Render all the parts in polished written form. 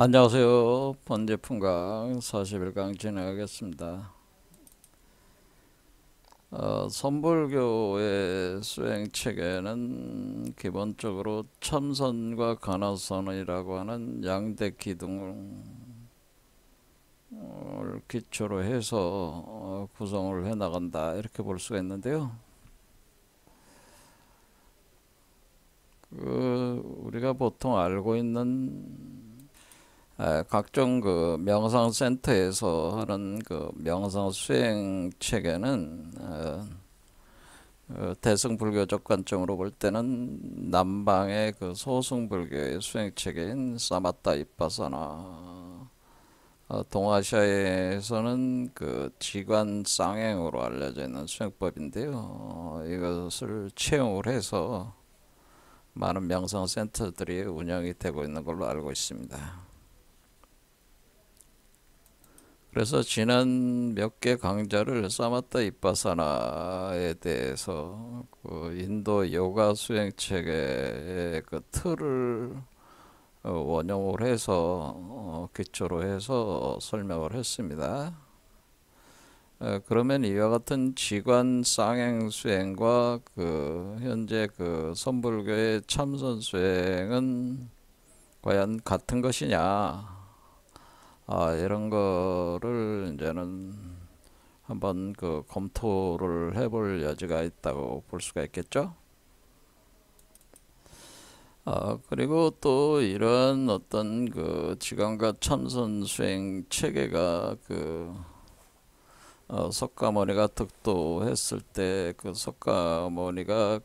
안녕하세요. 번제품강 41강 진행하겠습니다. 선불교의 수행체계는 기본적으로 참선과 간화선이라고 하는 양대 기둥을 기초로 해서 구성을 해 나간다, 이렇게 볼 수가 있는데요. 우리가 보통 알고 있는 각종 그 명상센터에서 하는 그 명상 수행 체계는 대승불교적 관점으로 볼 때는 남방의 그 소승불교의 수행 체계인 사마타 이빠사나, 동아시아에서는 그 지관 쌍행으로 알려져 있는 수행법인데요. 이것을 채용을 해서 많은 명상센터들이 운영이 되고 있는 걸로 알고 있습니다. 그래서 지난 몇 개 강좌를 사마타 이빠사나에 대해서 그 인도 요가 수행 체계의 그 틀을 원용을 해서 기초로 해서 설명을 했습니다. 그러면 이와 같은 지관 쌍행 수행과 그 현재 그 선불교의 참선 수행은 과연 같은 것이냐? 이런 거를 이제는 한번 그 검토를 해볼 여지가 있다고 볼 수가 있겠죠. 그리고 또 이런 어떤 그 지광과 참선 수행 체계가 그 석가모니가 득도했을 때 그 석가모니가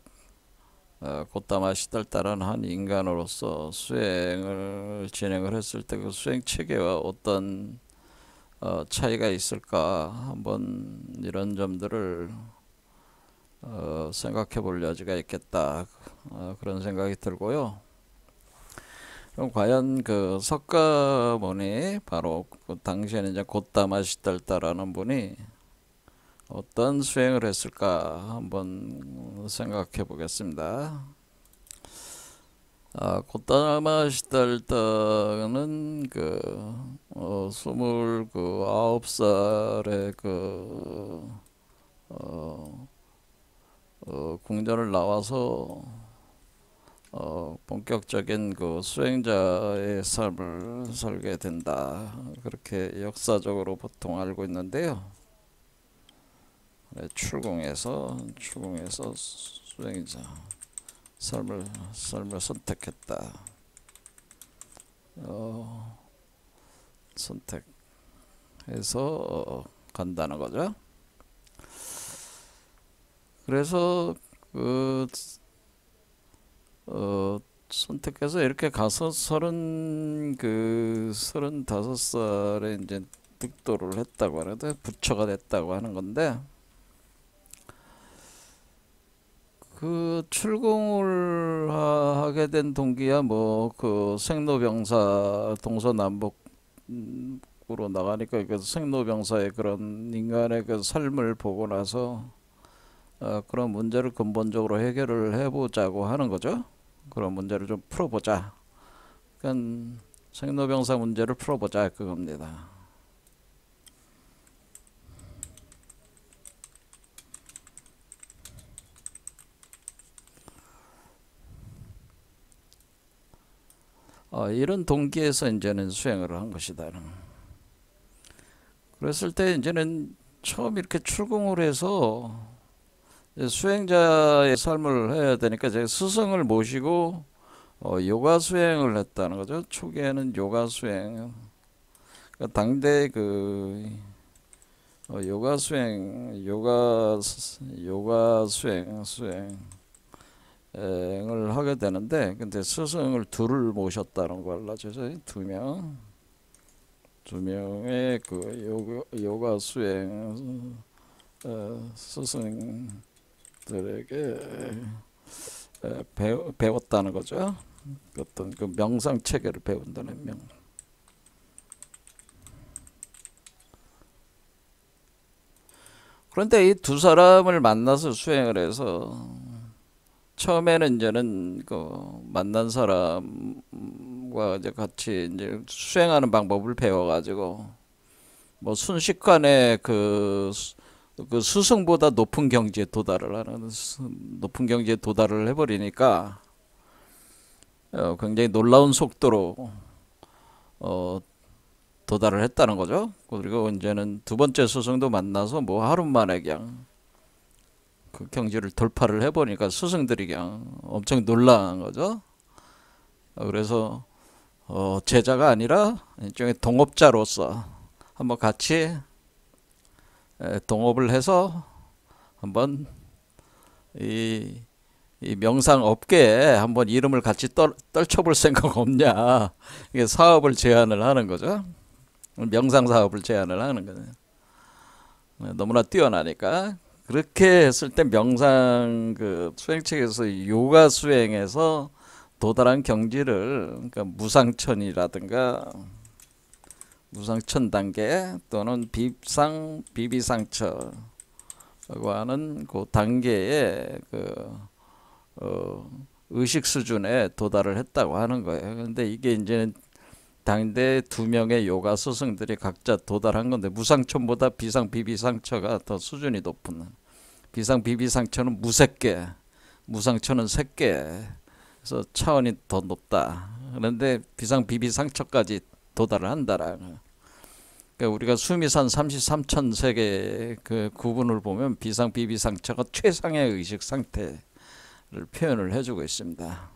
고타마 시달다라는 한 인간으로서 수행을 진행을 했을 때 그 수행 체계와 어떤 차이가 있을까, 한번 이런 점들을 생각해 볼 여지가 있겠다, 그런 생각이 들고요. 그럼 과연 그 석가모니, 바로 그 당시에는 이제 고타마 시달다라는 분이 어떤 수행을 했을까 한번 생각해 보겠습니다. 고타마 시달다는 그 29살에 그 궁전을 나와서 본격적인 그 수행자의 삶을 살게 된다, 그렇게 역사적으로 보통 알고 있는데요. 출궁에서 수행자 삶을 선택했다. 선택해서 간다는 거죠. 그래서 그 선택해서 이렇게 가서 35살에 이제 득도를 했다고 하는데, 부처가 됐다고 하는 건데, 그 출궁을 하게 된 동기야 뭐 그 생로병사 동서남북으로 나가니까 그 생로병사의 그런 인간의 그 삶을 보고 나서 그런 문제를 근본적으로 해결을 해보자고 하는 거죠. 그런 문제를 좀 풀어보자. 그러니까 생로병사 문제를 풀어보자, 그겁니다. 이런 동기에서 이제는 수행을 한 것이다. 그랬을 때 이제는 처음 이렇게 출궁을 해서 수행자의 삶을 해야 되니까 제가 스승을 모시고 요가 수행을 했다는 거죠. 초기에는 요가 수행, 그러니까 당대 그 요가 수행, 요가 수행을 하게 되는데, 근데 스승을 둘을 모셨다는 걸 알려줘서 두 명의 그 요가 수행 스승들에게 배웠다는 거죠. 어떤 그 명상 체계를 배운다는 명. 그런데 이 두 사람을 만나서 수행을 해서 처음에는 이제는 그 만난 사람과 수행과 이제 같이 이제 수행하는 방법을 배워가지고 뭐 순식간에 그 스승보다 높은 경지에 도달을 하는 높은 경지에 도달을 해버리니까 굉장히 놀라운 속도로 도달을 했다는 거죠. 그리고 이제는 두 번째 스승도 만나서 뭐 하루 만에 그냥 그 경지를 돌파를 해보니까 스승들이 그냥 엄청 놀란 거죠. 그래서 제자가 아니라 일종의 동업자로서 한번 같이 동업을 해서 한번 이 명상 업계에 한번 이름을 같이 떨쳐볼 생각 없냐. 이게 사업을 제안을 하는 거죠. 명상 사업을 제안을 하는 거죠. 너무나 뛰어나니까. 그렇게 했을 때 명상 그 수행책에서 요가 수행에서 도달한 경지를 그러니까 무상천이라든가 무상천 단계 또는 비비상처라고 하는 그 단계의 의식 수준에 도달을 했다고 하는 거예요. 근데 이게 이제는 당대 두 명의 요가 스승들이 각자 도달한 건데 무상천보다 비상비비상처가 더 수준이 높은, 비상비비상처는 무색계, 무상처는 색계, 그래서 차원이 더 높다. 그런데 비상비비상처까지 도달을 한다라는. 그러니까 우리가 수미산 33,000세계 그 구분을 보면 비상비비상처가 최상의 의식 상태를 표현을 해주고 있습니다.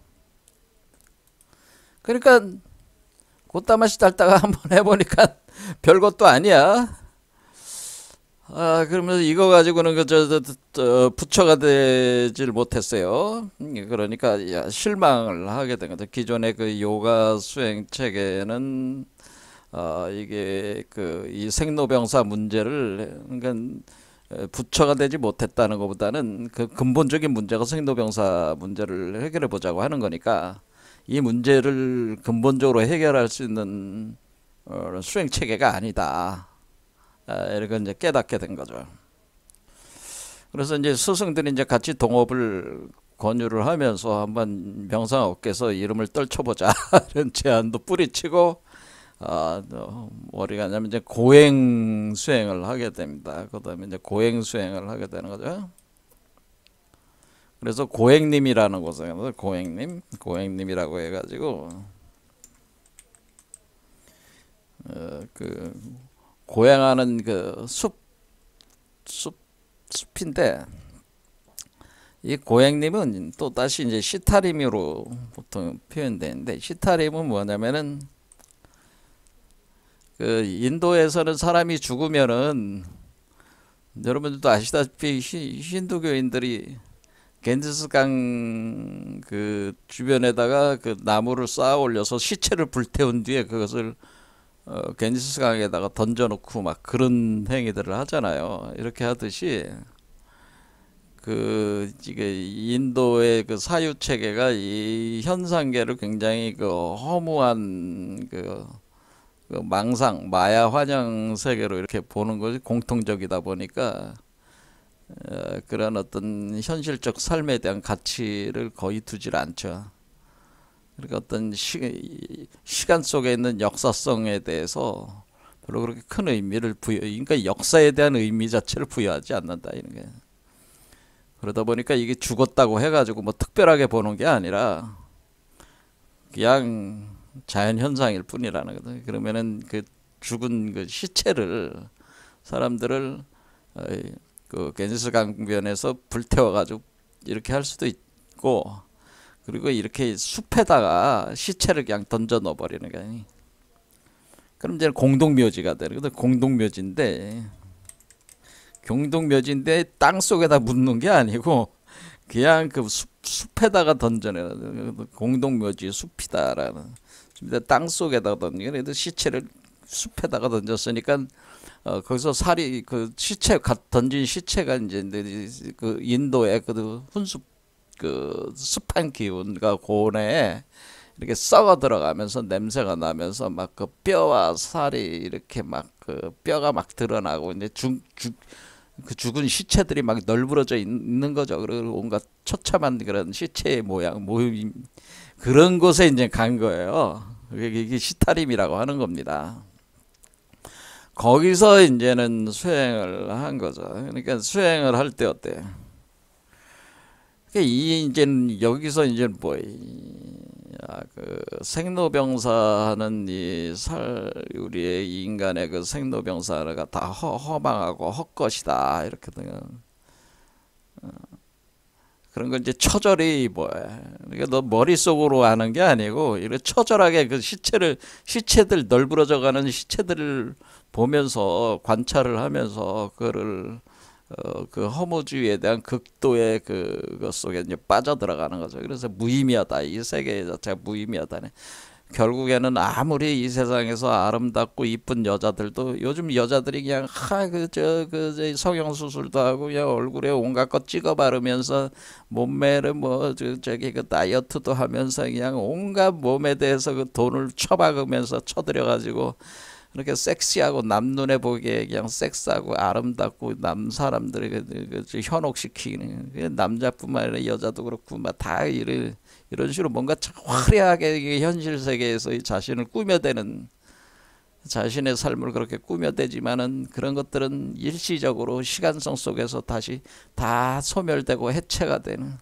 그러니까 꽃다마시 달다가 한번 해보니까 별것도 아니야. 그러면서 이거 가지고는 부처가 되질 못했어요. 그러니까 실망을 하게 된 거죠. 기존의 그 요가 수행 체계는 이게 이 생로병사 문제를 그러니까 부처가 되지 못했다는 것보다는 그 근본적인 문제가 생로병사 문제를 해결해 보자고 하는 거니까 이 문제를 근본적으로 해결할 수 있는 수행 체계가 아니다. 이렇게 이제 깨닫게 된 거죠. 그래서 이제 스승들이 이제 같이 동업을 권유를 하면서 한번 명상업계에서 이름을 떨쳐보자 이런 제안도 뿌리치고 우리가 이제 고행 수행을 하게 됩니다. 그다음에 이제 고행 수행을 하게 되는 거죠. 그래서 고행님이라는 곳에 고행님이라고 해가지고 고행하는 그 숲인데 이 고행님은 또 다시 이제 시타림으로 보통 표현되는데 시타림은 뭐냐면은 그 인도에서는 사람이 죽으면은 여러분들도 아시다시피 힌두교인들이 겐지스강 그 주변에다가 그 나무를 쌓아 올려서 시체를 불태운 뒤에 그것을 겐지스강에다가 던져놓고 막 그런 행위들을 하잖아요. 이렇게 하듯이 이게 인도의 그 사유 체계가 이 현상계를 굉장히 허무한 망상, 마야 환영 세계로 이렇게 보는 것이 공통적이다 보니까 그런 어떤 현실적 삶에 대한 가치를 거의 두질 않죠. 그러니까 어떤 시간 속에 있는 역사성에 대해서 별로 그렇게 큰 의미를 그러니까 역사에 대한 의미 자체를 부여하지 않는다 이런 게. 그러다 보니까 이게 죽었다고 해가지고 뭐 특별하게 보는 게 아니라 그냥 자연 현상일 뿐이라는 거죠. 그러면은 그 죽은 그 시체를 사람들을 그 겐지스 강변에서 불태워가지고 이렇게 할 수도 있고, 그리고 이렇게 숲에다가 시체를 그냥 던져 넣어버리는 거니. 그럼 이제 공동묘지가 되는 거죠. 공동묘지인데 땅 속에다 묻는 게 아니고 그냥 그 숲에다가 던져내는 공동묘지 숲이다라는. 땅 속에다가 던지는. 그래도 시체를 숲에다가 던졌으니까 거기서 던진 시체가 이제 그 인도의 그 훈수 그 습한 기운과 고온에 이렇게 썩어 들어가면서 냄새가 나면서 막 그 뼈와 살이 이렇게 막 그 뼈가 막 드러나고 이제 그 죽은 시체들이 막 널브러져 있는 거죠. 그리고 온갖 처참한 그런 시체의 모임 그런 곳에 이제 간 거예요. 이게 시타림이라고 하는 겁니다. 거기서 이제는 수행을 한 거죠. 그러니까 수행을 할 때 어때? 이 이제는 여기서 이제 뭐, 그 생로병사하는 우리의 인간의 그 생로병사가 다 허망하고 헛것이다 이렇게 된 그런 걸 이제 처절히 뭐야. 그러니까 너 머릿속으로 하는 게 아니고 이렇게 처절하게 그 시체들 널브러져가는 시체들을 보면서 관찰을 하면서 그거를 그 허무주의에 대한 극도의 그것 속에 이제 빠져들어가는 거죠. 그래서 무의미하다. 이 세계 자체가 무의미하다네. 결국에는 아무리 이 세상에서 아름답고 이쁜 여자들도 요즘 여자들이 그냥 그 성형수술도 하고 그냥 얼굴에 온갖 것 찍어 바르면서 몸매를 뭐 저기 그 다이어트도 하면서 그냥 온갖 몸에 대해서 그 돈을 쳐박으면서 쳐들여가지고 그렇게 섹시하고 남 눈에 보기에 그냥 섹스하고 아름답고 남 사람들이 현혹시키는 남자뿐만 아니라 여자도 그렇고 막 다 이런 식으로 뭔가 화려하게 현실 세계에서 이 자신을 꾸며대는 자신의 삶을 그렇게 꾸며대지만은 그런 것들은 일시적으로 시간성 속에서 다시 다 소멸되고 해체가 되는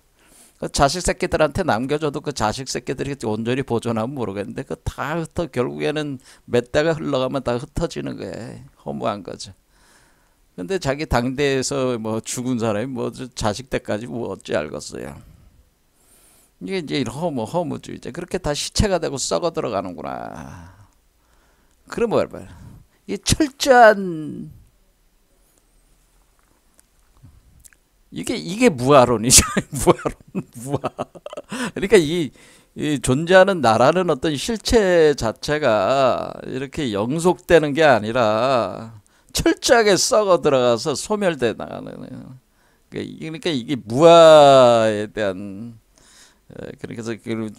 그 자식 새끼들한테 남겨줘도 그 자식 새끼들이 온전히 보존하면 모르겠는데 그 다 결국에는 몇 대가 흘러가면 다 흩어지는 거예요. 허무한 거죠. 근데 자기 당대에서 뭐 죽은 사람이 뭐 자식 때까지 뭐 어찌 알겠어요. 이게 이제 허무주의자. 그렇게 다 시체가 되고 썩어 들어가는구나. 그럼 뭐야? 이 철저한 이게 무아론이죠. 무아. 그러니까 이 존재하는 나라는 어떤 실체 자체가 이렇게 영속되는 게 아니라 철저하게 썩어 들어가서 소멸돼 나가는. 그러니까 이게 무아에 대한 그래서 그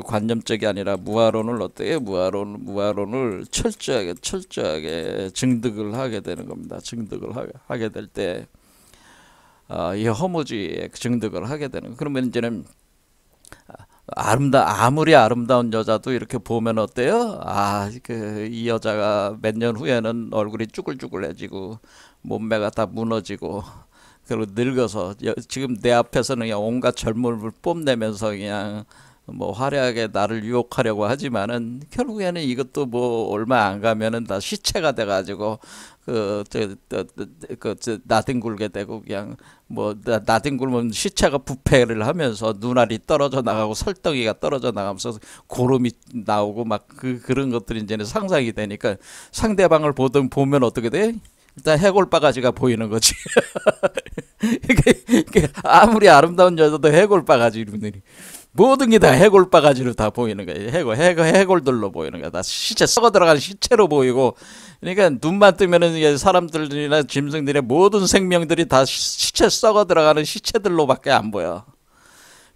관념적이 아니라 무아론을 어떻게 무아론을 철저하게 증득을 하게 되는 겁니다. 증득을 하게 될 때. 이 허무주의에 증득을 하게 되는. 그러면 이제는 아무리 아름다운 여자도 이렇게 보면 어때요? 이 여자가 몇 년 후에는 얼굴이 쭈글쭈글해지고 몸매가 다 무너지고 그리고 늙어서 지금 내 앞에서는 그냥 온갖 젊음을 뽐내면서 그냥 뭐 화려하게 나를 유혹하려고 하지만은 결국에는 이것도 뭐 얼마 안 가면은 다 시체가 돼가지고 나뒹굴게 되고 그냥 뭐 나뒹굴면 시체가 부패를 하면서 눈알이 떨어져 나가고 설덩이가 떨어져 나가면서 고름이 나오고 막 그런 것들이 이제는 상상이 되니까 상대방을 보면 어떻게 돼? 일단 해골바가지가 보이는 거지. 이게 아무리 아름다운 여자도 해골바가지 모든 게 다 해골바가지로 다 보이는 거예요. 해골들로 보이는 거야. 다 시체 썩어 들어간 시체로 보이고, 그러니까 눈만 뜨면은 사람들이나 짐승들의 모든 생명들이 다 시체 썩어 들어가는 시체들로밖에 안 보여.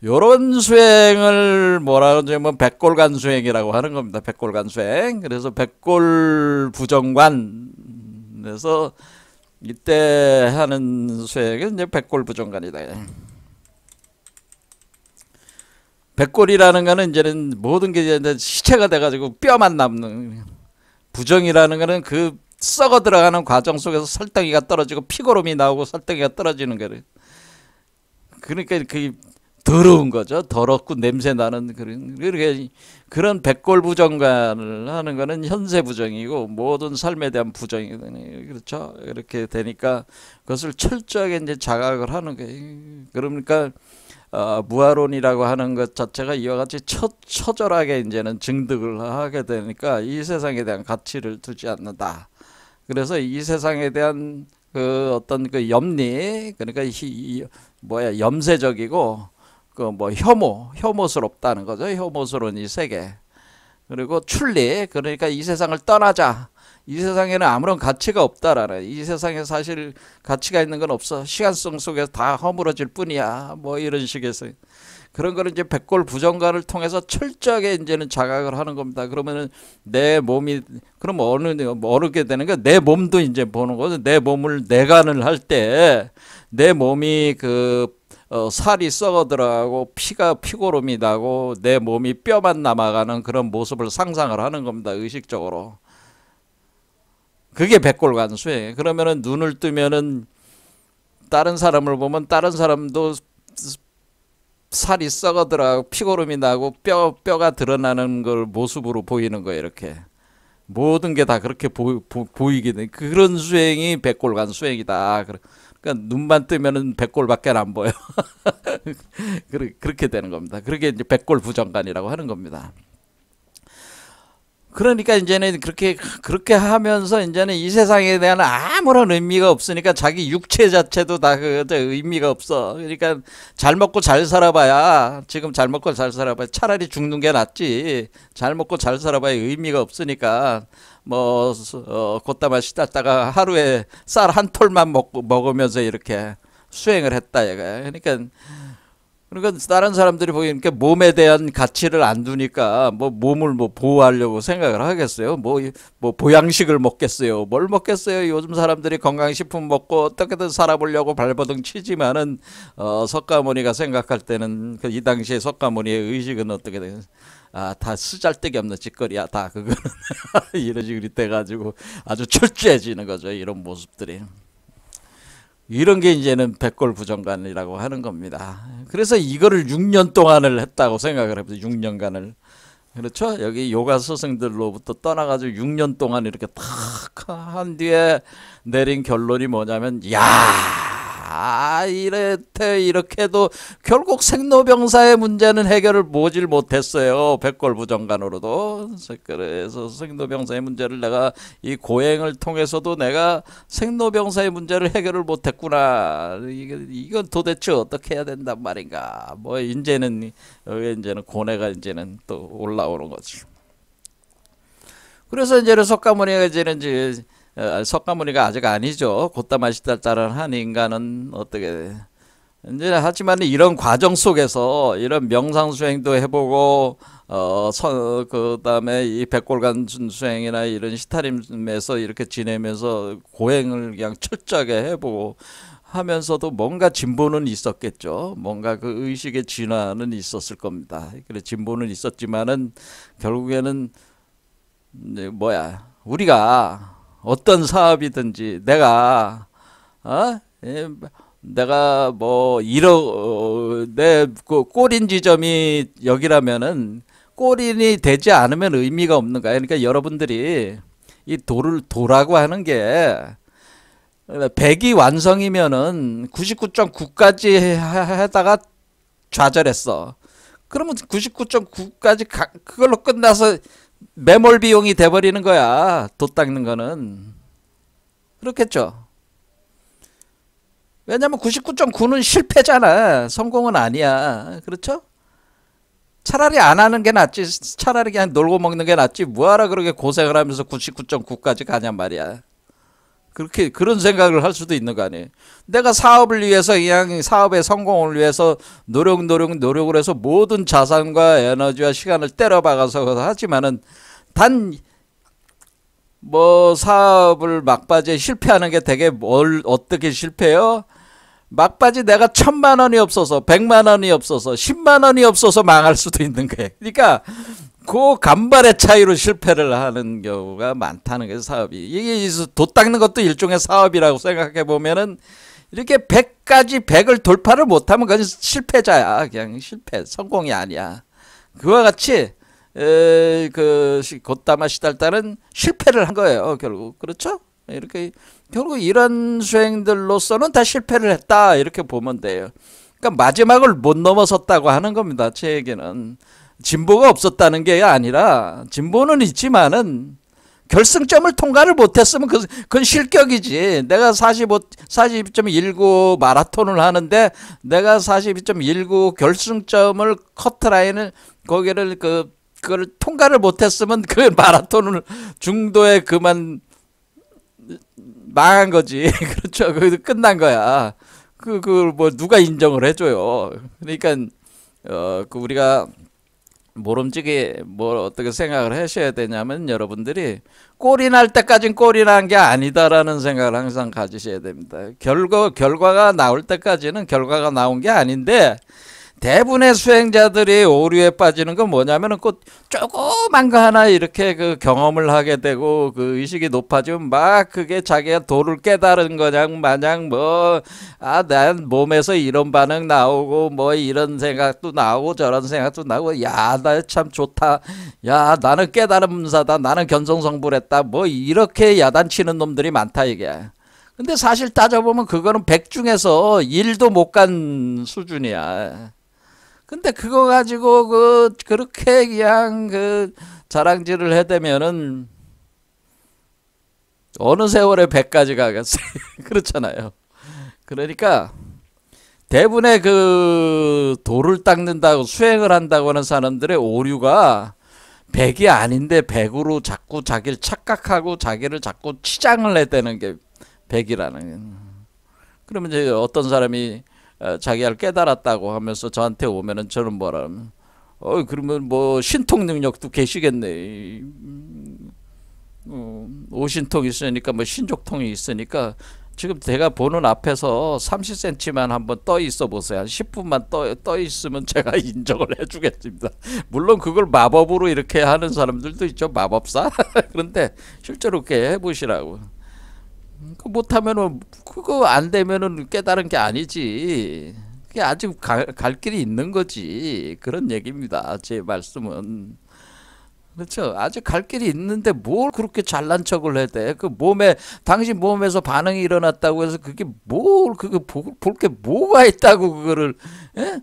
요런 수행을 뭐라 그러냐면 백골간 수행이라고 하는 겁니다. 백골간 수행. 그래서 백골 부정관에서 이때 하는 수행은 이제 백골 부정관이다. 백골이라는 거는 이제는 모든 게 이제 시체가 돼가지고 뼈만 남는. 부정이라는 거는 그 썩어 들어가는 과정 속에서 설덩이가 떨어지고 피고름이 나오고 설덩이가 떨어지는 거를. 그러니까 그 더러운 거죠. 더럽고 냄새 나는 그런 백골 부정관을 하는 거는 현세 부정이고 모든 삶에 대한 부정이거든요. 그렇죠. 이렇게 되니까 그것을 철저하게 이제 자각을 하는 거예요. 그러니까 무아론이라고 하는 것 자체가 이와 같이 처절하게 이제는 증득을 하게 되니까 이 세상에 대한 가치를 두지 않는다. 그래서 이 세상에 대한 그 어떤 그 염리, 그러니까 염세적이고 그 뭐 혐오스럽다는 거죠. 혐오스러운 이 세계. 그리고 출리, 그러니까 이 세상을 떠나자. 이 세상에는 아무런 가치가 없다라는. 이 세상에 사실 가치가 있는 건 없어. 시간성 속에서 다 허물어질 뿐이야. 뭐 이런 식에서. 그런 거를 이제 백골 부정관을 통해서 철저하게 이제는 자각을 하는 겁니다. 그러면은 내 몸이, 그럼 어느게 되는 거야? 내 몸도 이제 보는 거죠. 내 몸을 내관을 할 때 내 몸이 살이 썩어 들어가고 피고름이 나고 내 몸이 뼈만 남아가는 그런 모습을 상상을 하는 겁니다. 의식적으로. 그게 백골간 수행. 그러면은 눈을 뜨면은 다른 사람을 보면 다른 사람도 살이 썩어 들어가고 피고름이 나고 뼈가 드러나는 걸 모습으로 보이는 거예요. 이렇게 모든 게 다 그렇게 보이게 돼. 그런 수행이 백골간 수행이다. 그러니까 눈만 뜨면은 백골밖에 안 보여. 그렇게 되는 겁니다. 그렇게 이제 백골부정간이라고 하는 겁니다. 그러니까 이제는 그렇게 하면서 이제는 이 세상에 대한 아무런 의미가 없으니까 자기 육체 자체도 다 의미가 없어. 그러니까 잘 먹고 잘 살아봐야, 지금 잘 먹고 잘 살아봐야 차라리 죽는 게 낫지. 잘 먹고 잘 살아봐야 의미가 없으니까 뭐 걷다만 시다다가 하루에 쌀 한 톨만 먹으면서 이렇게 수행을 했다 얘가. 그러니까 다른 사람들이 보기에는 몸에 대한 가치를 안 두니까 뭐 몸을 뭐 보호하려고 생각을 하겠어요. 뭐 보양식을 먹겠어요. 뭘 먹겠어요. 요즘 사람들이 건강식품 먹고 어떻게든 살아보려고 발버둥 치지만은 석가모니가 생각할 때는 이 당시에 석가모니의 의식은 어떻게 돼요? 다 쓰잘데기 없는 짓거리야. 다 그거는 이런 식으로 돼가지고 아주 철저해지는 거죠. 이런 모습들이. 이런 게 이제는 백골부정간이라고 하는 겁니다. 그래서 이거를 6년 동안을 했다고 생각을 해보세요. 6년간을. 그렇죠? 여기 요가 스승들로부터 떠나가지고 6년 동안 이렇게 탁 한 뒤에 내린 결론이 뭐냐면, 이렇게 해도 결국 생로병사의 문제는 해결을 보질 못했어요. 백골부정간으로도. 그래서 생로병사의 문제를 내가 이 고행을 통해서도 내가 생로병사의 문제를 해결을 못했구나. 이건 도대체 어떻게 해야 된단 말인가. 뭐 이제는 고뇌가 이제는 또 올라오는 거지. 그래서 이제는 석가모니가 아직 아니죠. 곧다마시달다른 한 인간은 어떻게 이제 하지만 이런 과정 속에서 이런 명상 수행도 해보고 그다음에 이 백골간 수행이나 이런 시타림에서 이렇게 지내면서 고행을 그냥 철저하게 해보고 하면서도 뭔가 진보는 있었겠죠. 뭔가 그 의식의 진화는 있었을 겁니다. 그래 진보는 있었지만은 결국에는 우리가 어떤 사업이든지 내가 뭐 내 꼬린 지점이 여기라면은 꼬린이 되지 않으면 의미가 없는 거야. 그러니까 여러분들이 이 도라고 하는 게 100이 완성이면은 99.9까지 하다가 좌절했어. 그러면 99.9까지 그걸로 끝나서 매몰 비용이 돼버리는 거야. 돛 닦는 거는. 그렇겠죠. 왜냐면 99.9는 실패잖아. 성공은 아니야. 그렇죠? 차라리 안 하는 게 낫지. 차라리 그냥 놀고 먹는 게 낫지. 뭐하라 그렇게 고생을 하면서 99.9까지 가냔 말이야. 그런 생각을 할 수도 있는 거 아니에요. 내가 사업을 위해서 그냥 사업의 성공을 위해서 노력을 해서 모든 자산과 에너지와 시간을 때려박아서 하지만은 뭐 사업을 막바지에 실패하는 게 되게 어떻게 실패해요? 막바지 내가 1000만 원이 없어서 100만 원이 없어서 10만 원이 없어서 망할 수도 있는 거예요. 그러니까 그 간발의 차이로 실패를 하는 경우가 많다는 거예요. 사업이. 이게 돛 닦는 것도 일종의 사업이라고 생각해 보면은 이렇게 100을 돌파를 못하면 그건 실패자야. 그냥 실패. 성공이 아니야. 그와 같이 곧다마 시달다는 실패를 한 거예요. 결국. 그렇죠? 이렇게 결국 이런 수행들로서는 다 실패를 했다. 이렇게 보면 돼요. 그러니까 마지막을 못 넘어섰다고 하는 겁니다. 제 얘기는. 진보가 없었다는 게 아니라 진보는 있지만은 결승점을 통과를 못했으면 그건 실격이지. 내가 42.19 마라톤을 하는데 내가 42.19 결승점을 커트라인을 거기를 그걸 통과를 못했으면 그 마라톤을 중도에 그만 망한 거지. 그렇죠. 그 끝난 거야. 뭐 누가 인정을 해줘요. 그러니까 우리가 모름지기 뭐 어떻게 생각을 하셔야 되냐면 여러분들이 꼴이 날 때까진 꼴이 난 게 아니다라는 생각을 항상 가지셔야 됩니다. 결과가 나올 때까지는 결과가 나온 게 아닌데 대부분의 수행자들이 오류에 빠지는 건 뭐냐면은 꼭 조그만 거 하나 이렇게 그 경험을 하게 되고 그 의식이 높아지면 막 그게 자기가 도를 깨달은 거냥 마냥 뭐 난 몸에서 이런 반응 나오고 뭐 이런 생각도 나오고 저런 생각도 나오고 야 나 참 좋다 야 나는 깨달음사다 나는 견성성불했다 뭐 이렇게 야단치는 놈들이 많다 이게. 근데 사실 따져보면 그거는 100 중에서 1도 못 간 수준이야. 근데 그거 가지고 그렇게 그냥 자랑질을 해대면은 어느 세월에 100까지 가겠어요. 그렇잖아요. 그러니까 대부분의 도를 닦는다고 수행을 한다고 하는 사람들의 오류가 100이 아닌데 100으로 자꾸 자기를 착각하고 자기를 자꾸 치장을 해대는 게 100이라는. 그러면 이제 어떤 사람이 자기를 깨달았다고 하면서 저한테 오면은 저는 뭐라 하면 그러면 뭐 신통 능력도 계시겠네. 오신통 있으니까 뭐 신족통이 있으니까 지금 제가 보는 앞에서 30cm만 한번 떠 있어 보세요. 한 10분만 떠 있으면 제가 인정을 해주겠습니다. 물론 그걸 마법으로 이렇게 하는 사람들도 있죠. 마법사. 그런데 실제로 그렇게 해보시라고. 못하면은 그거 안 되면은 깨달은 게 아니지. 그게 아직 갈 길이 있는 거지. 그런 얘기입니다. 제 말씀은. 그렇죠. 아직 갈 길이 있는데 뭘 그렇게 잘난 척을 해야 돼. 당신 몸에서 반응이 일어났다고 해서 그게 그거 볼 게 뭐가 있다고 그거를, 예?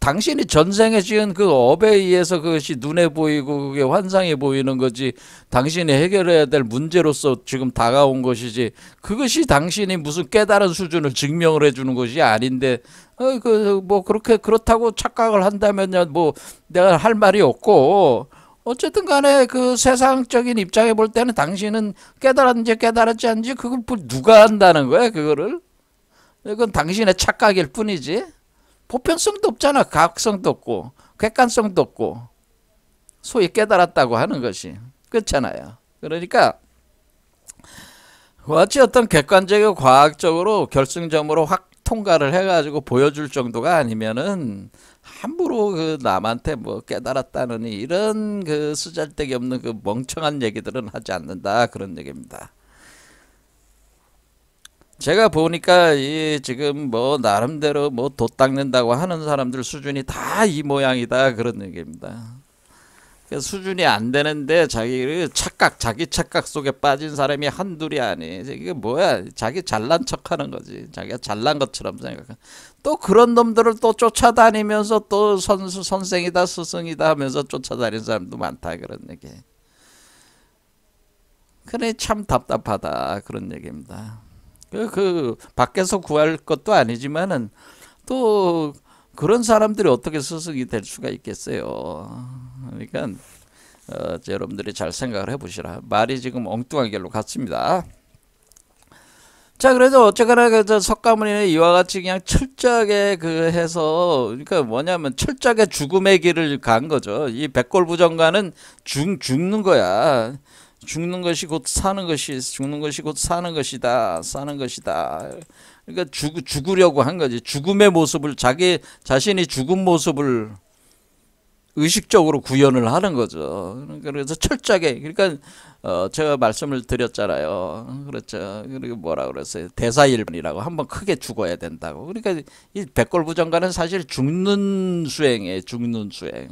당신이 전생에 지은 그 업에 의해서 그것이 눈에 보이고 그게 환상에 보이는 거지. 당신이 해결해야 될 문제로서 지금 다가온 것이지. 그것이 당신이 무슨 깨달은 수준을 증명을 해주는 것이 아닌데, 그렇다고 착각을 한다면요, 뭐, 내가 할 말이 없고, 어쨌든 간에 그 세상적인 입장에 볼 때는 당신은 깨달았는지 깨달았지 않은지 그걸 누가 한다는 거야 그거를. 그건 당신의 착각일 뿐이지 보편성도 없잖아. 가학성도 없고 객관성도 없고 소위 깨달았다고 하는 것이 그렇잖아요. 그러니까 어찌어떤 객관적이고 과학적으로 결승점으로 확 통과를 해가지고 보여줄 정도가 아니면은 함부로 남한테 뭐 깨달았다느니 이런 쓰잘데기 없는 멍청한 얘기들은 하지 않는다 그런 얘기입니다. 제가 보니까 이 지금 뭐 나름대로 뭐 돛 닦는다고 하는 사람들 수준이 다 이 모양이다 그런 얘기입니다. 수준이 안 되는데 자기 착각 속에 빠진 사람이 한둘이 아니. 이게 뭐야? 자기 잘난 척하는 거지. 자기가 잘난 것처럼 생각하. 또 그런 놈들을 또 쫓아다니면서 또 선생이다 스승이다 하면서 쫓아다니는 사람도 많다 그런 얘기. 그래 참 답답하다 그런 얘기입니다. 밖에서 구할 것도 아니지만은 또 그런 사람들이 어떻게 스승이 될 수가 있겠어요. 그러니까 여러분들이 잘 생각을 해보시라. 말이 지금 엉뚱한 길로 갔습니다. 자, 그래서 어쨌거나 석가모니는 이와 같이 그냥 철저하게 해서 그러니까 뭐냐면 철저하게 죽음의 길을 간 거죠. 이 백골부정가는 죽는 거야. 죽는 것이 곧 사는 것이다. 사는 것이다. 그러니까 죽으려고 한 거지. 죽음의 모습을 자신이 죽은 모습을 의식적으로 구현을 하는 거죠. 그래서 철저하게 그러니까 제가 말씀을 드렸잖아요. 그렇죠. 그리고 뭐라 그랬어요? 대사일반이라고 한번 크게 죽어야 된다고. 그러니까 이 백골부정가는 사실 죽는 수행이에요. 죽는 수행.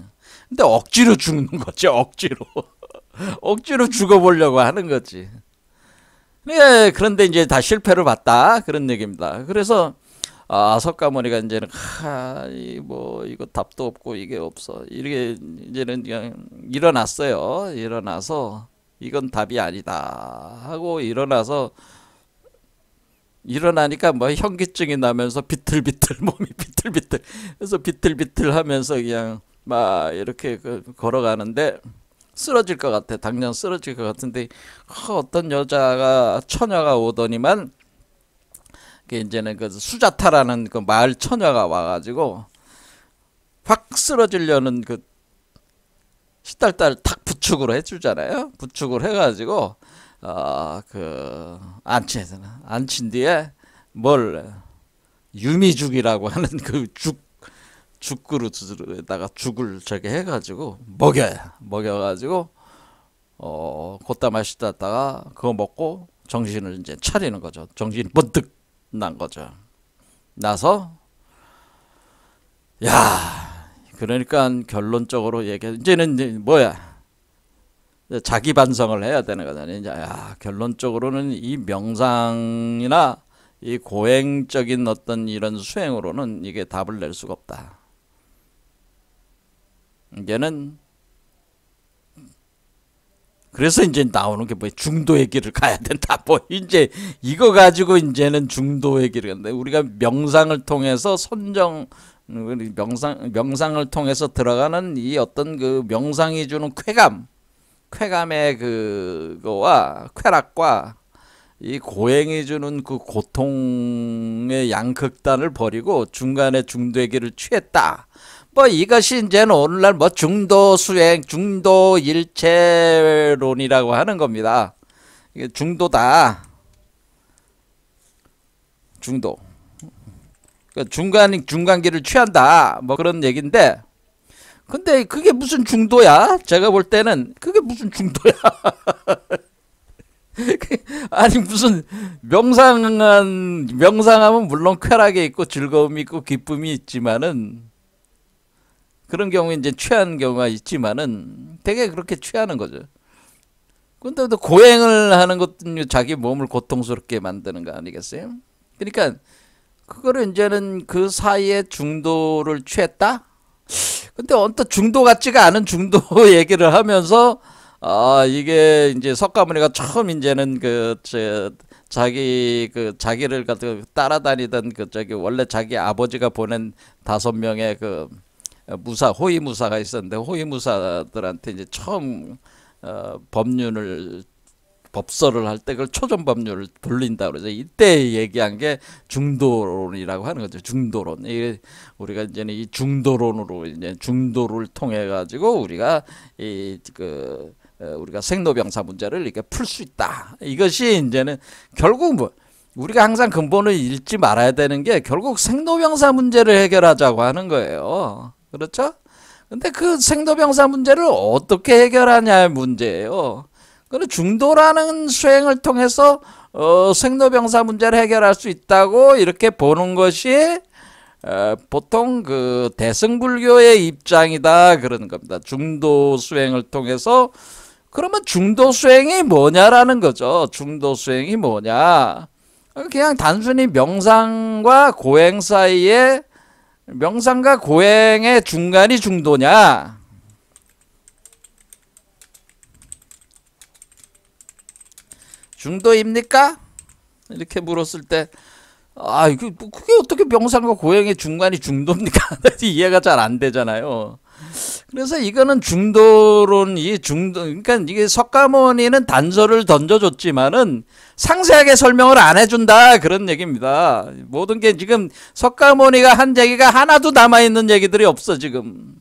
근데 억지로 죽는 거죠. 억지로. 억지로 죽어보려고 하는 거지. 네, 그런데 이제 다 실패를 봤다 그런 얘기입니다. 그래서 석가모니가 이제는 이거 답도 없고 이게 없어. 이렇게 이제는 그냥 일어났어요. 일어나서 이건 답이 아니다 하고 일어나니까 뭐 현기증이 나면서 비틀비틀 몸이 비틀비틀 그래서 비틀비틀 하면서 그냥 막 이렇게 걸어가는데 쓰러질 것 같아. 당장 쓰러질 것 같은데 어떤 처녀가 오더니만 이제는 수자타라는 마을 처녀가 와가지고 확 쓰러지려는 시달달 탁 부축을 해주잖아요. 부축을 해가지고 안친 뒤에 뭘 유미죽이라고 하는 그 죽그릇에다가 죽을 저기 해가지고 먹여가지고 걷다 마시다가 그거 먹고 정신을 이제 차리는 거죠. 정신이 번뜩 난 거죠. 나서 그러니까 결론적으로 얘기해. 이제는 이제 뭐야? 자기 반성을 해야 되는 거잖아요. 이제 결론적으로는 이 명상이나 이 고행적인 어떤 이런 수행으로는 이게 답을 낼 수가 없다. 이제는 그래서 이제 나오는 게 뭐 중도의 길을 가야 된다. 뭐 이제 이거 가지고 이제는 중도의 길을 간다. 우리가 명상을 통해서 명상을 통해서 들어가는 이 어떤 그 명상이 주는 쾌감의 그거와 쾌락과 이 고행이 주는 그 고통의 양극단을 버리고 중간에 중도의 길을 취했다. 뭐 이것이 이제는 오늘날 뭐 중도 수행, 중도 일체론이라고 하는 겁니다. 이게 중도다. 중도. 그러니까 중간길을 취한다. 뭐 그런 얘기인데, 근데 그게 무슨 중도야? 제가 볼 때는 그게 무슨 중도야? 아니 무슨 명상하면 물론 쾌락이 있고 즐거움이 있고 기쁨이 있지만은 그런 경우에 이제 취한 경우가 있지만은 되게 그렇게 취하는 거죠. 근데 또 고행을 하는 것도 자기 몸을 고통스럽게 만드는 거 아니겠어요? 그러니까 그거를 이제는 그 사이에 중도를 취했다? 근데 언뜻 중도 같지가 않은 중도 얘기를 하면서 이게 이제 석가모니가 처음 이제는 자기를 따라다니던 원래 자기 아버지가 보낸 5명의 호위무사가 있었는데 호위무사들한테 이제 처음 법설을 할 때 그걸 초전법률을 돌린다 그러죠. 이때 얘기한 게 중도론이라고 하는 거죠. 중도론. 이게 우리가 이제는 이 중도론으로 이제 중도를 통해 가지고 우리가 우리가 생로병사 문제를 이렇게 풀 수 있다. 이것이 이제는 결국 뭐 우리가 항상 근본을 잃지 말아야 되는 게 결국 생로병사 문제를 해결하자고 하는 거예요. 그렇죠? 근데 그 생로병사 문제를 어떻게 해결하냐의 문제예요. 그런데 중도라는 수행을 통해서 생로병사 문제를 해결할 수 있다고 이렇게 보는 것이 보통 그 대승불교의 입장이다 그러는 겁니다. 중도 수행을 통해서. 그러면 중도 수행이 뭐냐라는 거죠. 중도 수행이 뭐냐? 그냥 단순히 명상과 고행 사이에 명상과 고행의 중간이 중도냐? 중도입니까? 이렇게 물었을 때 그게 어떻게 명상과 고행의 중간이 중도입니까? 이해가 잘 안 되잖아요. 그래서 이거는 그러니까 이게 석가모니는 단서를 던져줬지만은 상세하게 설명을 안 해준다 그런 얘기입니다. 모든 게 지금 석가모니가 한 얘기가 하나도 남아있는 얘기들이 없어 지금.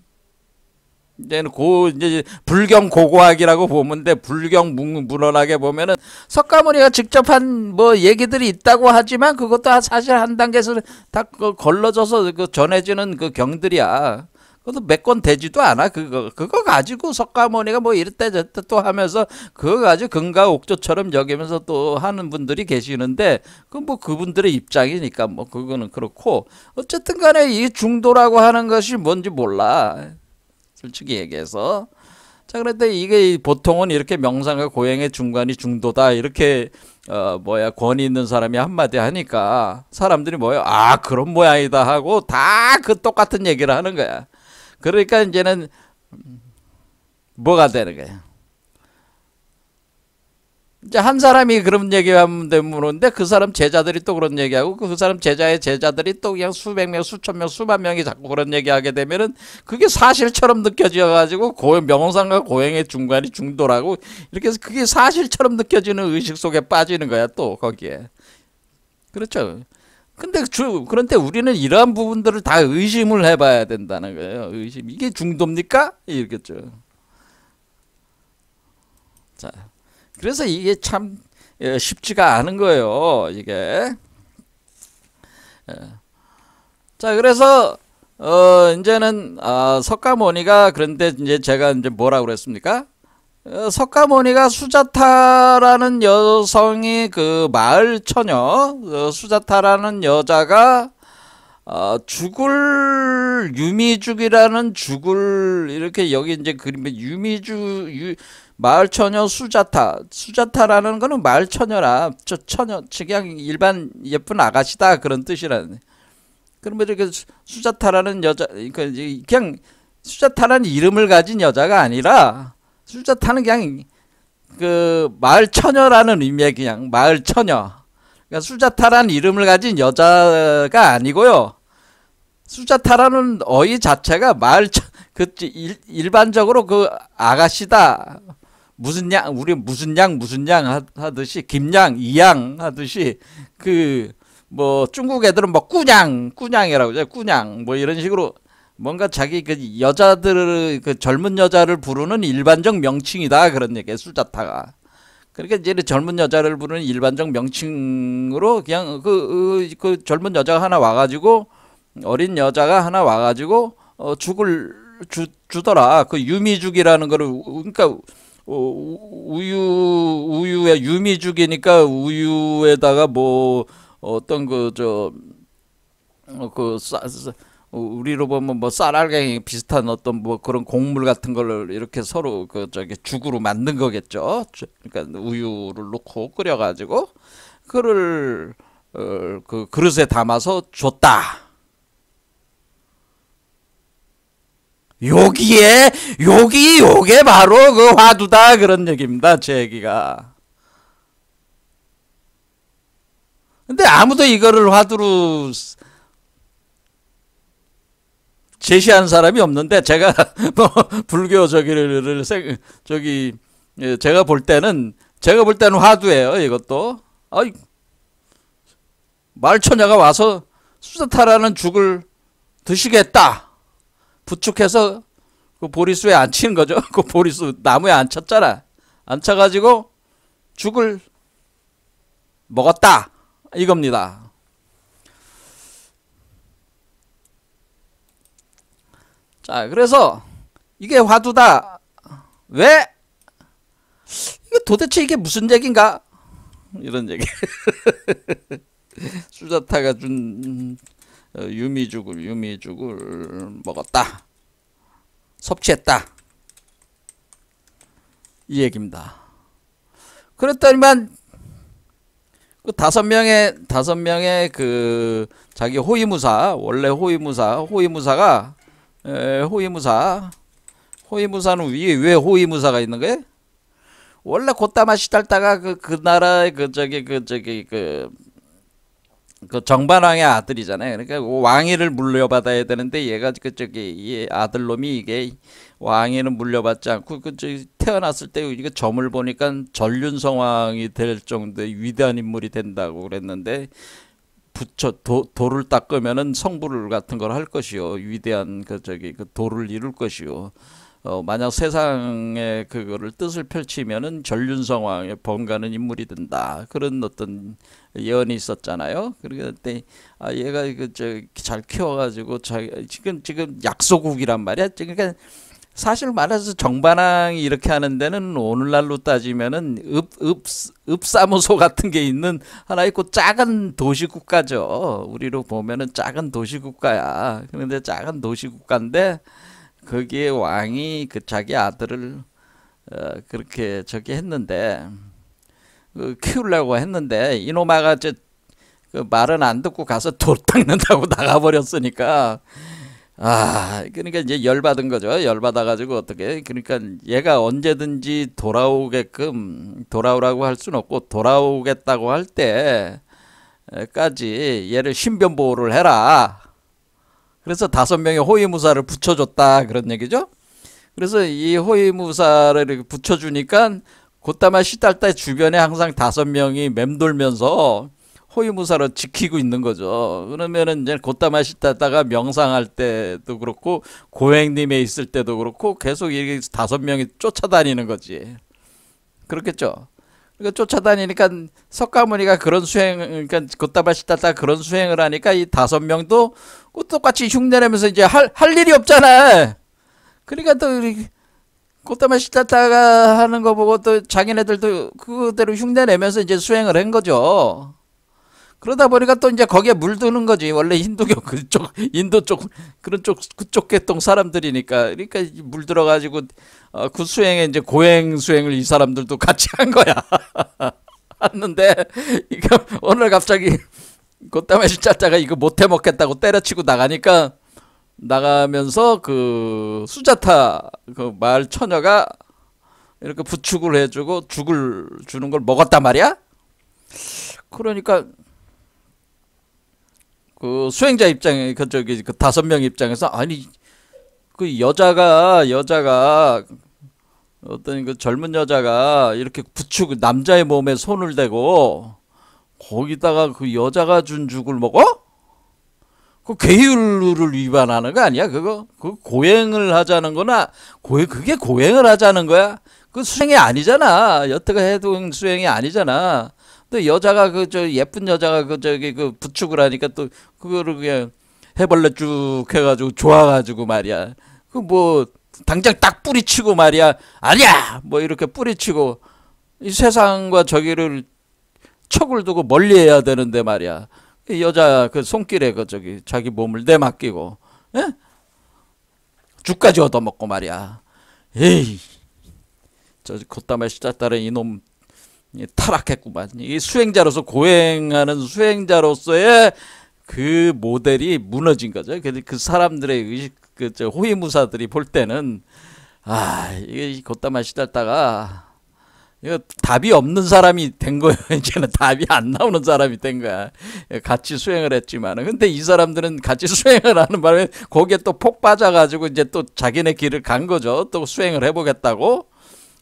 이제는 이제 불경 고고학이라고 보면 돼. 불경 문헌학에 보면은 석가모니가 직접 한 뭐 얘기들이 있다고 하지만 그것도 사실 한 단계에서 다 걸러져서 전해지는 그 경들이야. 그것도 몇 권 되지도 않아. 그거 가지고 석가모니가 뭐 이랬다 저랬다 또 하면서 그거 가지고 금가옥조처럼 여기면서 또 하는 분들이 계시는데 그건 뭐 그분들의 입장이니까 뭐 그거는 그렇고 어쨌든 간에 이 중도라고 하는 것이 뭔지 몰라. 솔직히 얘기해서. 자, 그런데 이게 보통은 이렇게 명상과 고행의 중간이 중도다 이렇게 권위 있는 사람이 한마디 하니까 사람들이 그런 모양이다 하고 다 그 똑같은 얘기를 하는 거야. 그러니까 이제는 뭐가 되는 거야? 이제 한 사람이 그런 얘기하면 되는데 그 사람 제자들이 또 그런 얘기하고 그 사람 제자의 제자들이 또 그냥 수백 명, 수천 명, 수만 명이 자꾸 그런 얘기하게 되면은 그게 사실처럼 느껴져 가지고 명상과 고행의 중간이 중도라고 이렇게 해서 그게 사실처럼 느껴지는 의식 속에 빠지는 거야 또 거기에. 그렇죠? 그런데 우리는 이러한 부분들을 다 의심을 해봐야 된다는 거예요. 의심. 이게 중도입니까? 이렇겠죠. 자, 그래서 이게 참 쉽지가 않은 거예요. 이게. 자, 그래서 이제는 석가모니가 그런데 이제 제가 이제 뭐라고 그랬습니까? 석가모니가 수자타라는 여성이 그 마을 처녀 수자타라는 여자가 죽을 유미죽이라는 죽을 이렇게 여기 이제 그림에 마을 처녀 수자타라는 거는 마을 처녀라 처녀 그냥 일반 예쁜 아가씨다 그런 뜻이라는. 그러면 이렇게 수자타라는 여자 그냥 수자타라는 이름을 가진 여자가 아니라 수자타는 그냥 그 마을 처녀라는 의미의 그냥 마을 처녀. 그러니까 수자타라는 이름을 가진 여자가 아니고요. 수자타라는 어휘 자체가 일반적으로 그 아가씨다. 무슨 양 우리 무슨 양 하듯이 김양 이양 하듯이 그 뭐 중국 애들은 뭐 꾸냥이라고 하죠. 꾸냥 뭐 이런 식으로 뭔가 자기 그 여자들 그 젊은 여자를 부르는 일반적 명칭이다 그런 얘기예요. 수자타가. 그러니까 이제 젊은 여자를 부르는 일반적 명칭으로 그냥 그 젊은 여자가 하나 와가지고 어린 여자가 하나 와가지고 죽을 주더라. 그 유미죽이라는 거를 그러니까 우유에 유미죽이니까 우유에다가 뭐 어떤 우리로 보면 뭐 쌀알갱이 비슷한 어떤 뭐 그런 곡물 같은 걸 이렇게 서로 죽으로 만든 거겠죠. 그러니까 우유를 넣고 끓여가지고 그를 그 그릇에 담아서 줬다. 요게 바로 그 화두다 그런 얘기입니다. 제 얘기가. 근데 아무도 이거를 화두로 제시한 사람이 없는데 제가 뭐 불교 제가 볼 때는 화두예요. 이것도 말처녀가 와서 수자타라는 죽을 드시겠다 부축해서 그 보리수에 앉히는 거죠. 그 보리수 나무에 앉혔잖아. 앉혀가지고 죽을 먹었다 이겁니다. 자, 그래서 이게 화두다. 왜? 이거 도대체 이게 무슨 얘기인가? 이런 얘기. 수자타가 준 유미죽을 먹었다. 섭취했다. 이 얘기입니다. 그랬더니만 그 다섯 명의 그 자기 원래 호위무사가 호위무사는 왜 호위무사가 있는 거예요? 원래 곧다마 시달다가 그 나라의 그 정반왕의 아들이잖아요. 그러니까 왕위를 물려받아야 되는데 얘가 이 아들놈이 이게 왕위를 물려받지 않고 태어났을 때 이게 점을 보니까 전륜성왕이 될 정도의 위대한 인물이 된다고 그랬는데 돌을 닦으면은 성불 같은 걸 할 것이요. 위대한 그 돌을 이룰 것이요. 만약 세상에 그거를 뜻을 펼치면은 전륜성왕에 번가는 인물이 된다. 그런 어떤 예언이 있었잖아요. 그때 얘가 잘 키워가지고 지금 약소국이란 말이야. 그러니까 사실 말해서 정반왕이 이렇게 하는 데는 오늘날로 따지면은 읍사무소 같은 게 있는 하나 있고 작은 도시국가죠. 우리로 보면은 작은 도시국가야. 그런데 작은 도시국가인데 거기에 왕이 자기 아들을 그렇게 했는데 키우려고 했는데 이놈아가 그 말은 안 듣고 가서 돌 닦는다고 나가버렸으니까 그러니까 이제 열받은 거죠. 열받아가지고 어떻게 그러니까 얘가 언제든지 돌아오라고 할 수는 없고 돌아오겠다고 할 때까지 얘를 신변 보호를 해라. 그래서 5명의 호위무사를 붙여줬다 그런 얘기죠. 그래서 이 호위무사를 붙여주니까 곧다마 시달다 주변에 항상 5명이 맴돌면서 호위무사로 지키고 있는 거죠. 그러면은 이제 곧다마 시달다가 명상할 때도 그렇고 고행님에 있을 때도 그렇고 계속 이렇게 5명이 쫓아다니는 거지. 그렇겠죠. 그러니까 쫓아다니니까 석가모니가 그런 수행, 그러니까 곧다발시다다 그런 수행을 하니까 이 5명도 똑같이 흉내내면서 이제 할 일이 없잖아. 그러니까 또 곧다발시다다가 하는 거 보고 또 자기네들도 그대로 흉내내면서 이제 수행을 한 거죠. 그러다 보니까 또 이제 거기에 물드는 거지. 원래 힌두교 그쪽, 인도 쪽, 그런 쪽, 그쪽 계통 사람들이니까. 그러니까 물들어가지고, 그 수행에 이제 고행 수행을 이 사람들도 같이 한 거야. 했는데, 이거 오늘 갑자기 곧다마시 짜짜가 이거 못해 먹겠다고 때려치고 나가니까, 나가면서 그 수자타 그 마을 처녀가 이렇게 부축을 해주고 죽을 주는 걸 먹었단 말이야. 그러니까 그 수행자 입장에 그 저기 그 5명 입장에서 아니 그 여자가 어떤 그 젊은 여자가 이렇게 부축 남자의 몸에 손을 대고 거기다가 그 여자가 준 죽을 먹어? 그 계율을 위반하는 거 아니야? 그거 그 고행을 하자는 거나 그게 고행을 하자는 거야? 그 수행이 아니잖아. 여태가 해동 수행이 아니잖아. 또 여자가 그 저 예쁜 여자가 그 저기 그 부축을 하니까 또 그거를 그냥 해벌레 쭉 해가지고 좋아가지고 말이야. 그 뭐 당장 딱 뿌리치고 말이야. 아니야 뭐 이렇게 뿌리치고 이 세상과 저기를 척을 두고 멀리해야 되는데 말이야. 이 여자 그 손길에 그 저기 자기 몸을 내맡기고 예? 죽까지 얻어먹고 말이야. 에이 저 콧담에 시작따른 이놈 타락했구만. 이 수행자로서 고행하는 수행자로서의 그 모델이 무너진 거죠. 그 사람들의 의식, 그저 호위무사들이 볼 때는 이게 걷다만 시달다가 이거 답이 없는 사람이 된 거예요. 이제는 답이 안 나오는 사람이 된 거야. 같이 수행을 했지만은 근데 이 사람들은 같이 수행을 하는 바람에 거기에 또 폭 빠져가지고 이제 또 자기네 길을 간 거죠. 또 수행을 해보겠다고.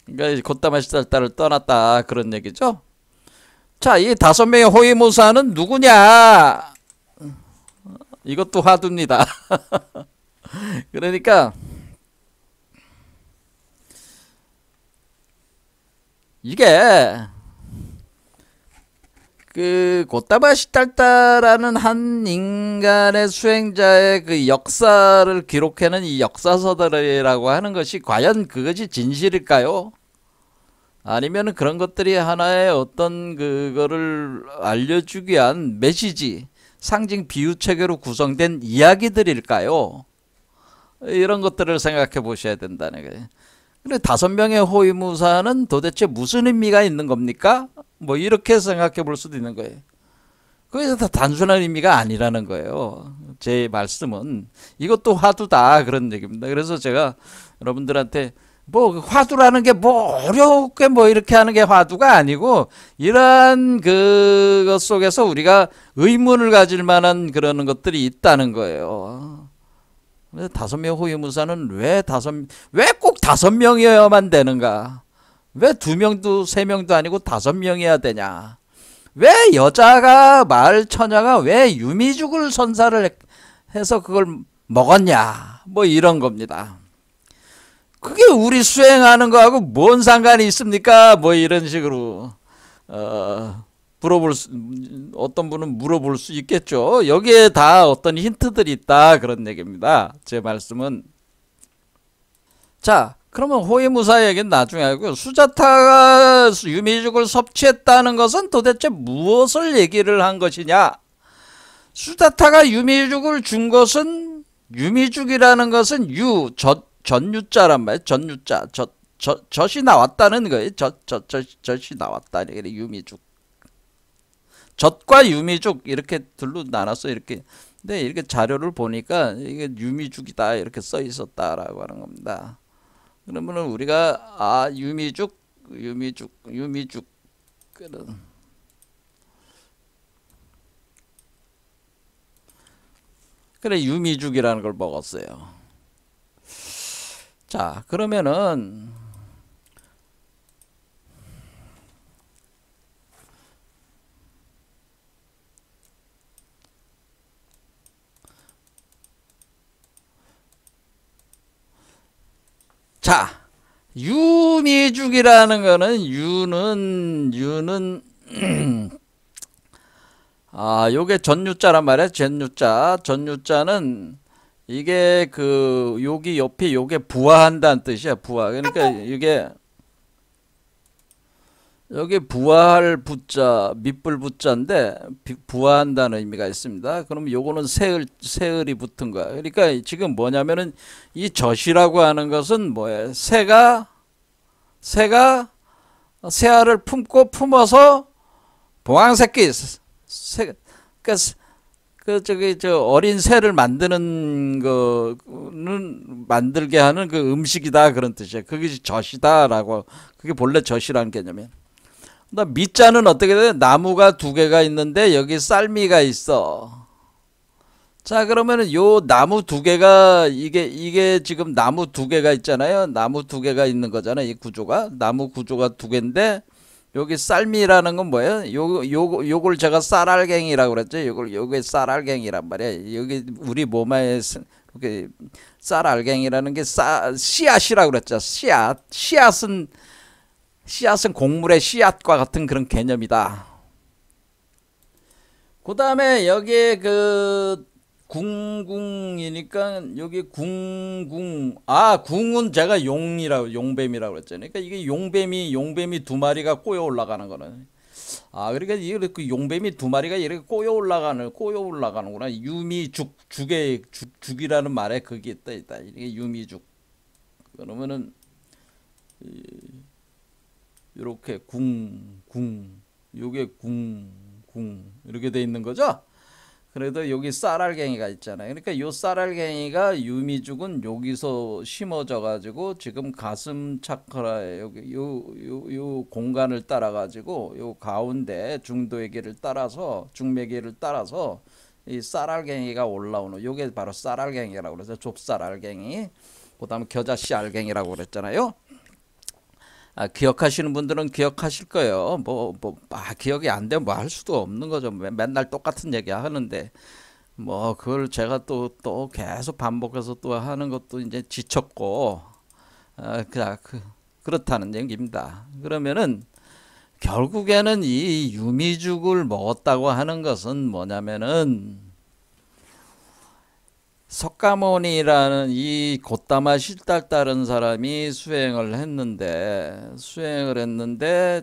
그러니까 곧다마시달다를 떠났다 그런 얘기죠. 자, 이 5명의 호위무사는 누구냐? 이것도 화두입니다. 그러니까 이게 그 곧다마시달다라는 한 인간의 수행자의 그 역사를 기록해낸 이 역사서들이라고 하는 것이 과연 그것이 진실일까요? 아니면 그런 것들이 하나의 어떤 그거를 알려주기 위한 메시지, 상징 비유 체계로 구성된 이야기들일까요? 이런 것들을 생각해 보셔야 된다는 거예요. 근데 5명의 호위무사는 도대체 무슨 의미가 있는 겁니까? 뭐 이렇게 생각해 볼 수도 있는 거예요. 그래서 다 단순한 의미가 아니라는 거예요. 제 말씀은 이것도 화두다 그런 얘기입니다. 그래서 제가 여러분들한테 뭐 화두라는 게 뭐 어렵게 뭐 이렇게 하는 게 화두가 아니고 이러한 그것 속에서 우리가 의문을 가질 만한 그런 것들이 있다는 거예요. 5명 호위무사는 왜 꼭 5명이어야만 되는가? 왜 2명도 3명도 아니고 5명이어야 되냐? 왜 여자가 마을 처녀가 왜 유미죽을 선사를 해서 그걸 먹었냐? 뭐 이런 겁니다. 그게 우리 수행하는 거하고 뭔 상관이 있습니까? 뭐 이런 식으로 어떤 분은 물어볼 수 있겠죠. 여기에 다 어떤 힌트들이 있다 그런 얘기입니다. 제 말씀은. 자, 그러면 호위무사 얘기는 나중에 하고요. 수자타가 유미죽을 섭취했다는 것은 도대체 무엇을 얘기를 한 것이냐? 수자타가 유미죽을 준 것은 유미죽이라는 것은 전유자란 말이에요. 전유자. 젖이 나왔다는 거예요. 젖이 나왔다는 거예요. 유미죽. 젖과 유미죽 이렇게 둘로 나눠서 이렇게. 근데 이렇게 자료를 보니까 이게 유미죽이다 이렇게 써 있었다라고 하는 겁니다. 그러면은 우리가 유미죽 그래 유미죽이라는 걸 먹었어요. 자, 그러면은 자, 유미죽이라는 거는 유는 요게 전유자란 말이야. 전유자는 이게 그 여기 옆에 요게 부화한다는 뜻이야. 부화. 그러니까 이게 여기 부화할 부자, 밑불 부자인데 부화한다는 의미가 있습니다. 그럼 요거는 세을이 붙은 거야. 그러니까 지금 뭐냐면은 이 젖이라고 하는 것은 뭐예요? 새가 새알을 품어서 봉황새끼 저 어린 새를 만드는 거는 만들게 하는 그 음식이다 그런 뜻이야. 그게 젖이다라고. 그게 본래 젖이라는 개념이야. 밑자는 어떻게 돼? 나무가 두 개가 있는데 여기 쌀미가 있어. 자, 그러면은 요 나무 두 개가 이게 지금 나무 두 개가 있잖아요. 나무 두 개가 있는 거잖아요. 이 구조가 나무 구조가 두 개인데 여기 쌀미라는 건 뭐예요? 요걸 제가 쌀알갱이라고 그랬죠. 요게 쌀알갱이란 말이에요. 여기 우리 몸에 쌀알갱이라는 게 씨앗이라고 그랬죠. 씨앗은 곡물의 씨앗과 같은 그런 개념이다. 그 다음에 여기에 그 궁궁이니까 여기 궁은 제가 용뱀이라고 그랬잖아요. 그러니까 이게 용뱀이 두 마리가 꼬여 올라가는 거는. 그러니까 이게 그 용뱀이 두 마리가 이렇게 꼬여 올라가는구나. 죽이라는 말에 그게 있다. 이게 유미죽. 그러면은 이렇게 요게 이렇게 돼 있는 거죠. 그래도 여기 쌀알갱이가 있잖아요. 그러니까 요 쌀알갱이가 유미죽은 여기서 심어져 가지고 지금 가슴 차크라에 여기 요 공간을 따라 가지고 요 가운데 중도의 길을 따라서 중매길을 따라서 이 쌀알갱이가 올라오는 요게 바로 쌀알갱이라고 그래서 좁쌀알갱이. 그다음에 겨자씨 알갱이라고 그랬잖아요. 기억하시는 분들은 기억하실 거예요. 기억이 안 되면 뭐 할 수도 없는 거죠. 맨날 똑같은 얘기 하는데, 그걸 제가 또 계속 반복해서 또 하는 것도 이제 지쳤고, 그렇다는 얘기입니다. 그러면은, 결국에는 이 유미죽을 먹었다고 하는 것은 뭐냐면은, 석가모니라는 이 곶다마 실달 따른 사람이 수행을 했는데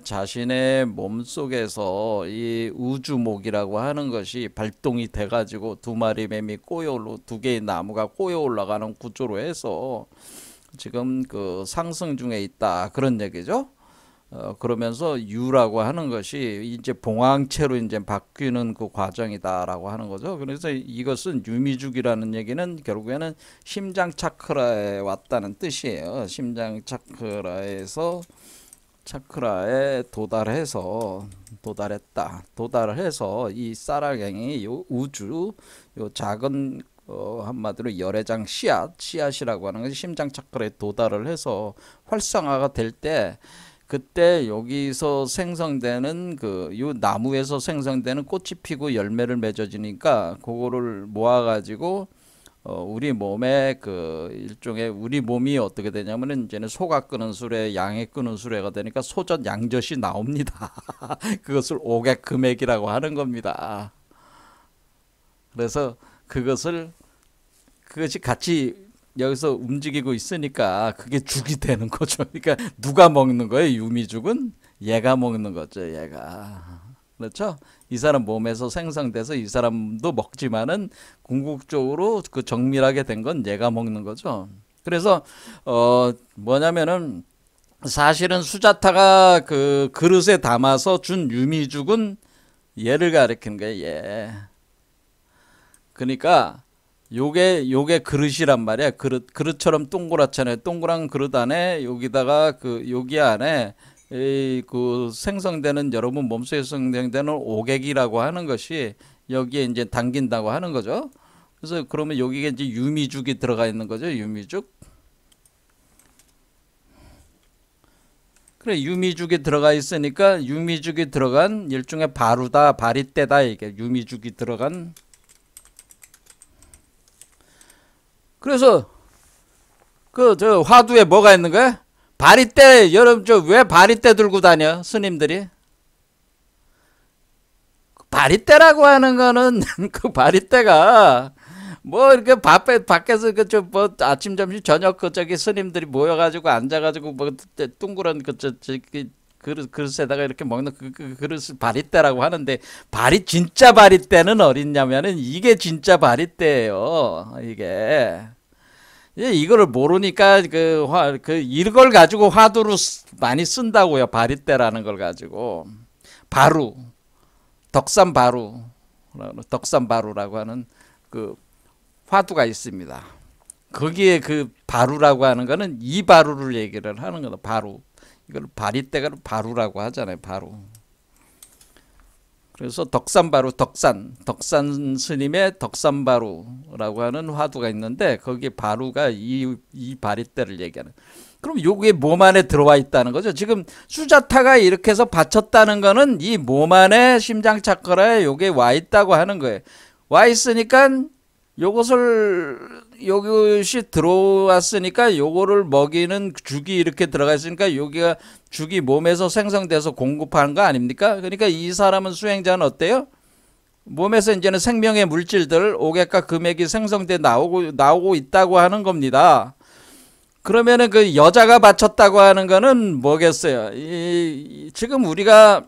자신의 몸속에서 이 우주목이라고 하는 것이 발동이 돼 가지고 두 마리 뱀이 두 개의 나무가 꼬여 올라가는 구조로 해서 지금 그 상승 중에 있다 그런 얘기죠. 그러면서 유라고 하는 것이 이제 봉황체로 이제 바뀌는 그 과정이다라고 하는 거죠. 그래서 이것은 유미죽이라는 얘기는 결국에는 심장 차크라에 왔다는 뜻이에요. 심장 차크라에 도달을 해서 이 쌀알갱이 요 우주 요 작은 한마디로 열애장 씨앗이라고 하는 것이 심장 차크라에 도달을 해서 활성화가 될 때 그때 여기서 생성되는 요 나무에서 생성되는 꽃이 피고 열매를 맺어지니까 그거를 모아가지고 우리 몸에 일종의 우리 몸이 어떻게 되냐면은 이제는 소가 끄는 수레, 양이 끄는 수레가 되니까 소젖 양젖이 나옵니다. 그것을 오객금액이라고 하는 겁니다. 그래서 그것이 같이 여기서 움직이고 있으니까 그게 죽이 되는 거죠. 그러니까 누가 먹는 거예요? 유미죽은 얘가 먹는 거죠. 얘가. 그렇죠? 이 사람 몸에서 생성돼서 이 사람도 먹지만은 궁극적으로 그 정밀하게 된 건 얘가 먹는 거죠. 그래서 뭐냐면은 사실은 수자타가 그 그릇에 담아서 준 유미죽은 얘를 가리키는 거예요. 얘. 그러니까 요게 그릇이란 말이야. 그릇처럼 동그랗잖아요. 동그란 그릇 안에 여기다가 여기 안에 그 생성되는 여러분 몸속에 생성되는 오객이라고 하는 것이 여기에 이제 담긴다고 하는 거죠. 그래서 그러면 여기에 이제 유미죽이 들어가 있는 거죠. 유미죽. 그래, 유미죽이 들어가 있으니까 유미죽이 들어간 일종의 바리떼다 이게 유미죽이 들어간. 그래서 저 화두에 뭐가 있는 거야? 바리떼, 여러분 저 왜 바리떼 들고 다녀 스님들이? 바리떼라고 하는 거는 그 바리떼가 뭐 이렇게 밖에서 그 저 뭐 아침 점심 저녁 그 저기 스님들이 모여가지고 앉아가지고 뭐 둥그런 그릇에다가 이렇게 먹는 그 그릇을 바리떼라고 하는데, 진짜 바리떼는 어딨냐면은 이게 진짜 바리떼예요. 이거를 모르니까 이걸 가지고 화두로 많이 쓴다고요. 바리떼라는 걸 가지고. 바루, 덕산바루라고 하는 그 화두가 있습니다. 거기에 그 바루라고 하는 거는 이 바루를 얘기를 하는 거다. 바루. 이걸 바리떼가 바루라고 하잖아요. 바루. 그래서 덕산 스님의 덕산바루라고 하는 화두가 있는데, 거기에 바루가 이 바리떼를 얘기하는. 그럼 요게 몸 안에 들어와 있다는 거죠. 지금 수자타가 이렇게 해서 받쳤다는 거는 이 몸 안에 심장 차크라에 요게 와 있다고 하는 거예요. 와 있으니까 요것이 들어왔으니까 요거를 먹이는 죽이 이렇게 들어가 있으니까 여기가 죽이 몸에서 생성돼서 공급하는 거 아닙니까? 그러니까 이 사람은, 수행자는 어때요? 몸에서 이제는 생명의 물질들, 오객과 금액이 생성돼 나오고 있다고 하는 겁니다. 그러면은 그 여자가 바쳤다고 하는 거는 뭐겠어요? 지금 우리가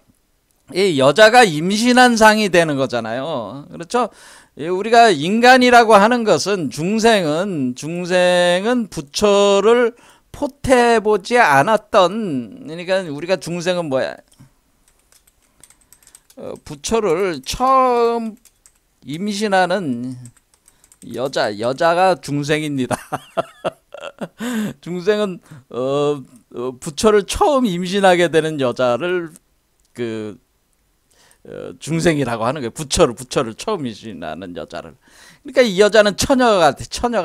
이 여자가 임신한 상이 되는 거잖아요. 그렇죠? 우리가 인간이라고 하는 것은, 중생은 부처를 포태보지 않았던, 그러니까 우리가 중생은 뭐야? 부처를 처음 임신하는 여자가 중생입니다. 중생은 부처를 처음 임신하게 되는 여자를 중생이라고 하는 거예요. 부처를 처음 임신하는 여자를. 그러니까 이 여자는 처녀가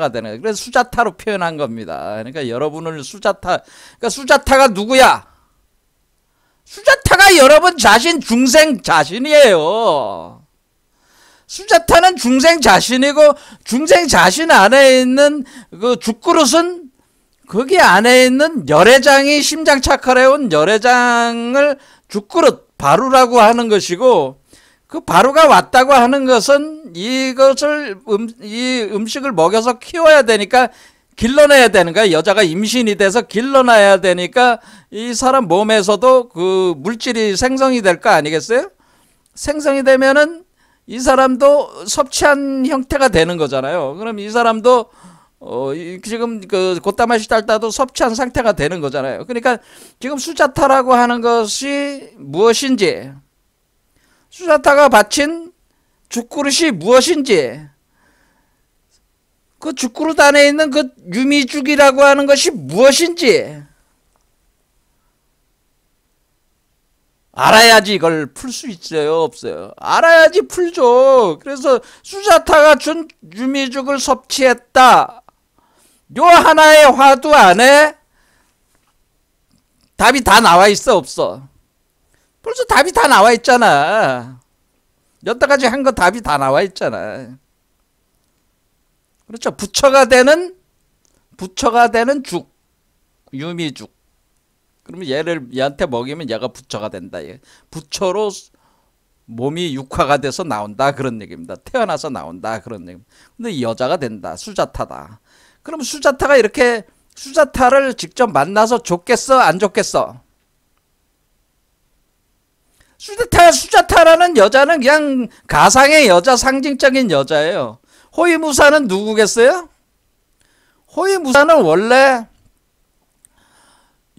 되는 거예요. 그래서 수자타로 표현한 겁니다. 그러니까 여러분을 그러니까 수자타가 누구야? 수자타가 여러분 중생 자신이에요. 수자타는 중생 자신이고, 중생 자신 안에 있는 그 죽그릇은 거기 안에 있는 열애장이 심장 차크라에 온 열애장을 죽그릇 바루라고 하는 것이고, 그 바루가 왔다고 하는 것은 이 음식을 먹여서 키워야 되니까 길러내야 되는 거야. 여자가 임신이 돼서 길러내야 되니까 이 사람 몸에서도 그 물질이 생성이 될 거 아니겠어요? 생성이 되면은 이 사람도 섭취한 형태가 되는 거잖아요. 그럼 이 사람도 지금 그 고타마시 달다도 섭취한 상태가 되는 거잖아요. 그러니까 지금 수자타라고 하는 것이 무엇인지, 수자타가 바친 죽그릇이 무엇인지, 그 죽그릇 안에 있는 그 유미죽이라고 하는 것이 무엇인지 알아야지 이걸 풀 수 있어요, 없어요? 알아야지 풀죠. 그래서 수자타가 준 유미죽을 섭취했다, 요 하나의 화두 안에 답이 다 나와 있어, 없어? 벌써 답이 다 나와 있잖아. 여태까지 한 거 답이 다 나와 있잖아. 그렇죠? 부처가 되는 죽, 유미죽. 그러면 얘한테 먹이면 얘가 부처가 된다. 부처로 몸이 육화가 돼서 나온다, 그런 얘기입니다. 태어나서 나온다, 그런 얘기입니다. 근데 이 여자가 된다, 수자타다. 그럼 수자타가 이렇게, 수자타를 직접 만나서 좋겠어, 안 좋겠어? 수자타라는 여자는 그냥 가상의 여자, 상징적인 여자예요. 호위무사는 누구겠어요? 호위무사는 원래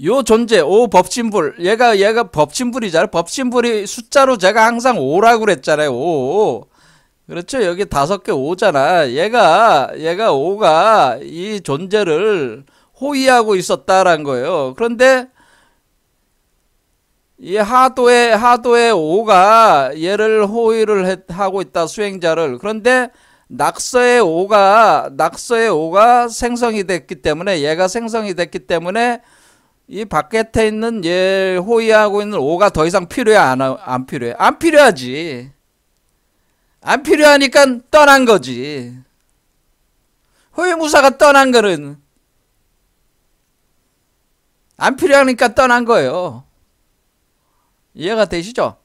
요 존재, 법신불, 얘가 법신불이잖아요. 법신불이 숫자로 제가 항상 5라고 그랬잖아요. 5. 그렇죠? 여기 5개 5잖아. 얘가 5가 이 존재를 호위하고 있었다라는 거예요. 그런데 이 하도의 5가 얘를 호위를 하고 있다, 수행자를. 그런데 낙서의 5가 생성이 됐기 때문에, 얘가 생성이 됐기 때문에 이 바깥에 있는 얘 호위하고 있는 5가 더 이상 필요해, 안 필요해? 안 필요하지. 안 필요하니까 떠난 거지. 호위무사가 떠난 거는 안 필요하니까 떠난 거예요. 이해가 되시죠?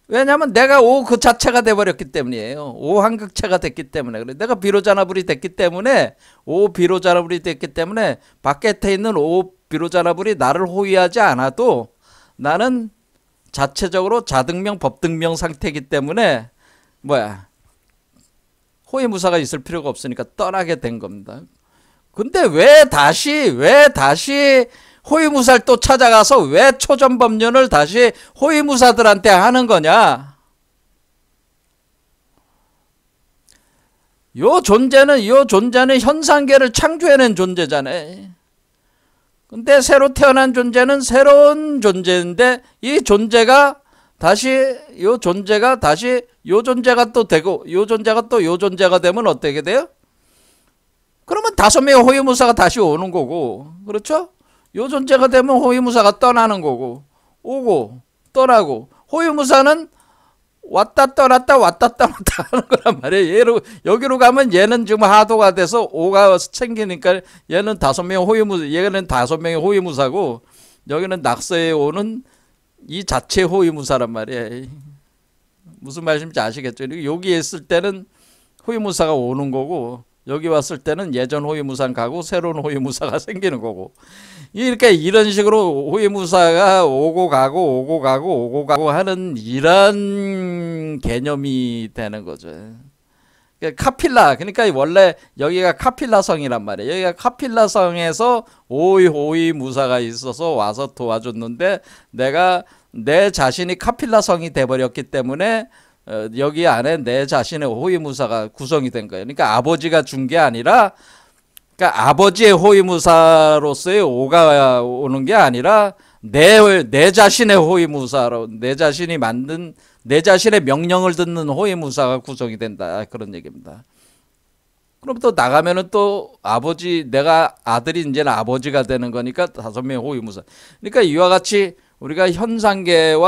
왜냐하면 내가 오 그 자체가 돼버렸기 때문이에요. 오 한극체가 됐기 때문에. 그래. 내가 비로자나불이 됐기 때문에, 오 비로자나불이 됐기 때문에 바깥에 있는 오 비로자나불이 나를 호위하지 않아도 나는 자체적으로 자등명 법등명 상태이기 때문에 호위무사가 있을 필요가 없으니까 떠나게 된 겁니다. 근데 왜 다시 호위무사를 또 찾아가서 왜 초전법륜을 다시 호위무사들한테 하는 거냐? 요 존재는 현상계를 창조해낸 존재잖아요. 근데 새로 태어난 존재는 새로운 존재인데 이 존재가 다시 요 존재가 또 되고 요 존재가 또 요 존재가 되면 어떻게 돼요? 그러면 5명의 호위무사가 다시 오는 거고, 그렇죠? 요 존재가 되면 호위무사가 떠나는 거고, 오고 떠나고, 호위무사는 왔다 떠났다 하는 거란 말이에요. 여기로 가면 얘는 지금 하도가 돼서 오가 챙기니까 얘는 5명의 호위무사고, 여기는 낙서에 오는 이 자체 호위무사란 말이에요. 무슨 말씀인지 아시겠죠? 여기 있을 때는 호위무사가 오는 거고, 여기 왔을 때는 예전 호위무사는 가고 새로운 호위무사가 생기는 거고, 이렇게 이런 식으로 호위무사가 오고 가고 하는 이런 개념이 되는 거죠. 카필라, 그러니까 원래 여기가 카필라성이란 말이에요. 여기가 카필라성에서 호위무사가 있어서 와서 도와줬는데 내가 내 자신이 카필라성이 돼버렸기 때문에 여기 안에 내 자신의 호위무사가 구성이 된 거예요. 그러니까 아버지가 준 게 아니라, 그러니까 아버지의 호위무사로서의 오가 오는 게 아니라 내 자신의 호위무사로, 내 자신이 만든 내 자신의 명령을 듣는 호위무사가 구성이 된다, 그런 얘기입니다. 그럼 또 나가면은 또 내가 아들이 이제는 아버지가 되는 거니까 5명의 호위무사. 그러니까 이와 같이 우리가 현상계를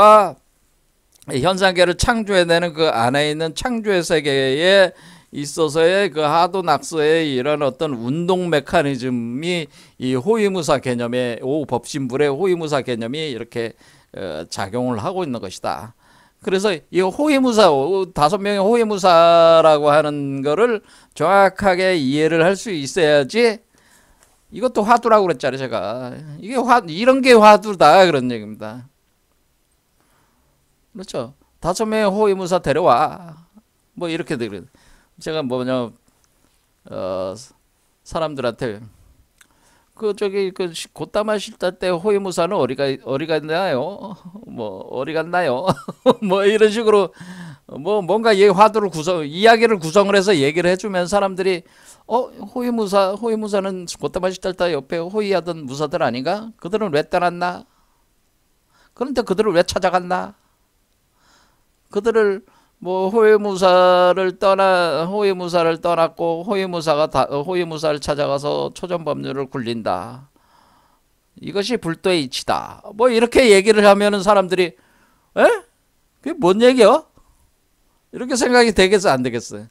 창조해내는 그 안에 있는 창조의 세계에 있어서의 그 하도 낙서의 이런 어떤 운동 메커니즘이 이 호위무사 개념의 오법신불의 호위무사 개념이 이렇게 작용을 하고 있는 것이다. 그래서 이 호위무사 5명의 호위무사라고 하는 거를 정확하게 이해를 할 수 있어야지. 이것도 화두라고 그랬잖아요, 제가. 이런 게 화두다, 그런 얘기입니다. 그렇죠. 5명의 호위무사 데려와. 뭐 이렇게 되거든. 제가 사람들한테 곧다마 실달 때 호위무사는 어디 갔나요? 어디 갔나요? 뭐 이런 식으로 뭔가 이야기를 구성을 해서 얘기를 해주면 사람들이 호위무사는 곧다마 실달 때 옆에 호위하던 무사들 아닌가? 그들은 왜 떠났나? 그런데 그들을 왜 찾아갔나? 그들을 호위무사를 떠났고 호위무사를 찾아가서 초전법륜을 굴린다. 이것이 불도의 이치다. 이렇게 얘기를 하면은 사람들이 그게 뭔 얘기야? 이렇게 생각이 되겠어, 안 되겠어?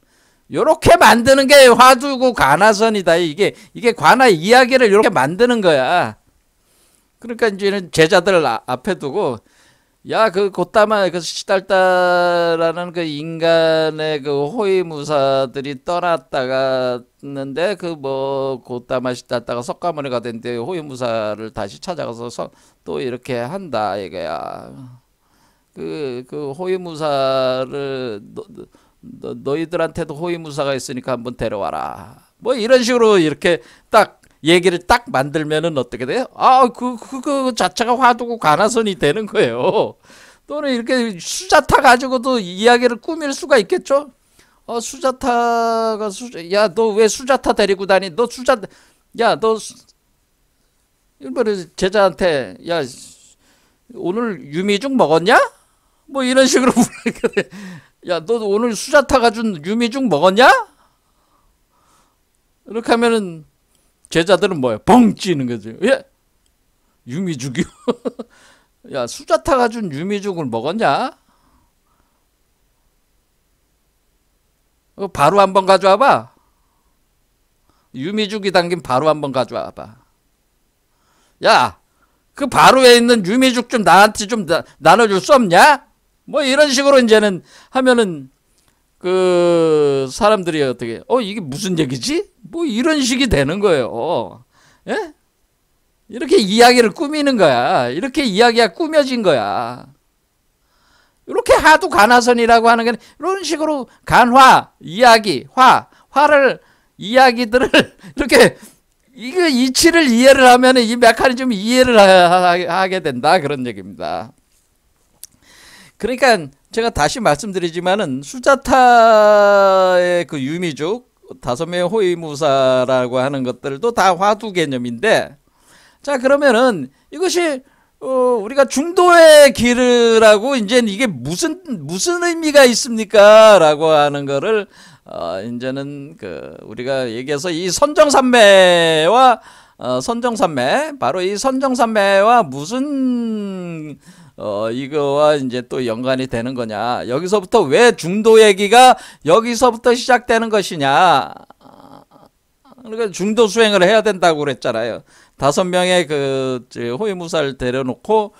요렇게 만드는 게 화두고 관화선이다. 이게 관화 이야기를 이렇게 만드는 거야. 그러니까 이제는 제자들 앞에 두고, 곧다마 시달다라는 그 인간의 그 호위무사들이 떠났다갔는데 곧다마 시달다가 석가모니가 된데 호위무사를 다시 찾아가서 또 이렇게 한다 이거야. 그 호위무사를 너희들한테도 호위무사가 있으니까 한번 데려와라. 이런 식으로 이렇게 딱 얘기를 딱 만들면은 어떻게 돼요? 그 자체가 화두고 관화선이 되는 거예요. 또는 이렇게 수자타 가지고도 이야기를 꾸밀 수가 있겠죠? 너 왜 수자타 데리고 다니? 너 제자한테, 오늘 유미죽 먹었냐? 이런 식으로 너 오늘 수자타가 준 유미죽 먹었냐? 이렇게 하면은 제자들은 뻥 찌는 거죠. 유미죽이요? 수자타가 준 유미죽을 먹었냐? 바로 한번 가져와봐. 유미죽이 담긴 바로 한번 가져와봐. 그 바로에 있는 유미죽 좀 나한테 좀 나눠줄 수 없냐? 뭐 이런 식으로 이제는 하면은 그 사람들이 어떻게 이게 무슨 얘기지? 뭐 이런 식이 되는 거예요. 예? 이렇게 이야기를 꾸미는 거야. 이렇게 이야기가 꾸며진 거야. 이렇게 하도 가나선이라고 하는 게 이런 식으로 간화, 이야기, 화를 이야기들을 이렇게 이거 이치를 이해를 하면 이 메커니즘 이해를 하게 된다 그런 얘기입니다. 그러니까 제가 다시 말씀드리지만은 수자타의 그 유미죽 5명의 호위무사라고 하는 것들도 다 화두 개념인데, 자 그러면은 이것이 우리가 중도의 길이라고 이제 이게 무슨 의미가 있습니까? 라고 하는 거를 이제는 그 우리가 얘기해서 이 선정산매와 선정산매, 바로 이 선정산매와 무슨 이거와 이제 또 연관이 되는 거냐, 여기서부터 왜 중도 얘기가 여기서부터 시작되는 것이냐. 그러니까 중도 수행을 해야 된다고 그랬잖아요. 5명의 그 호위무사를 데려놓고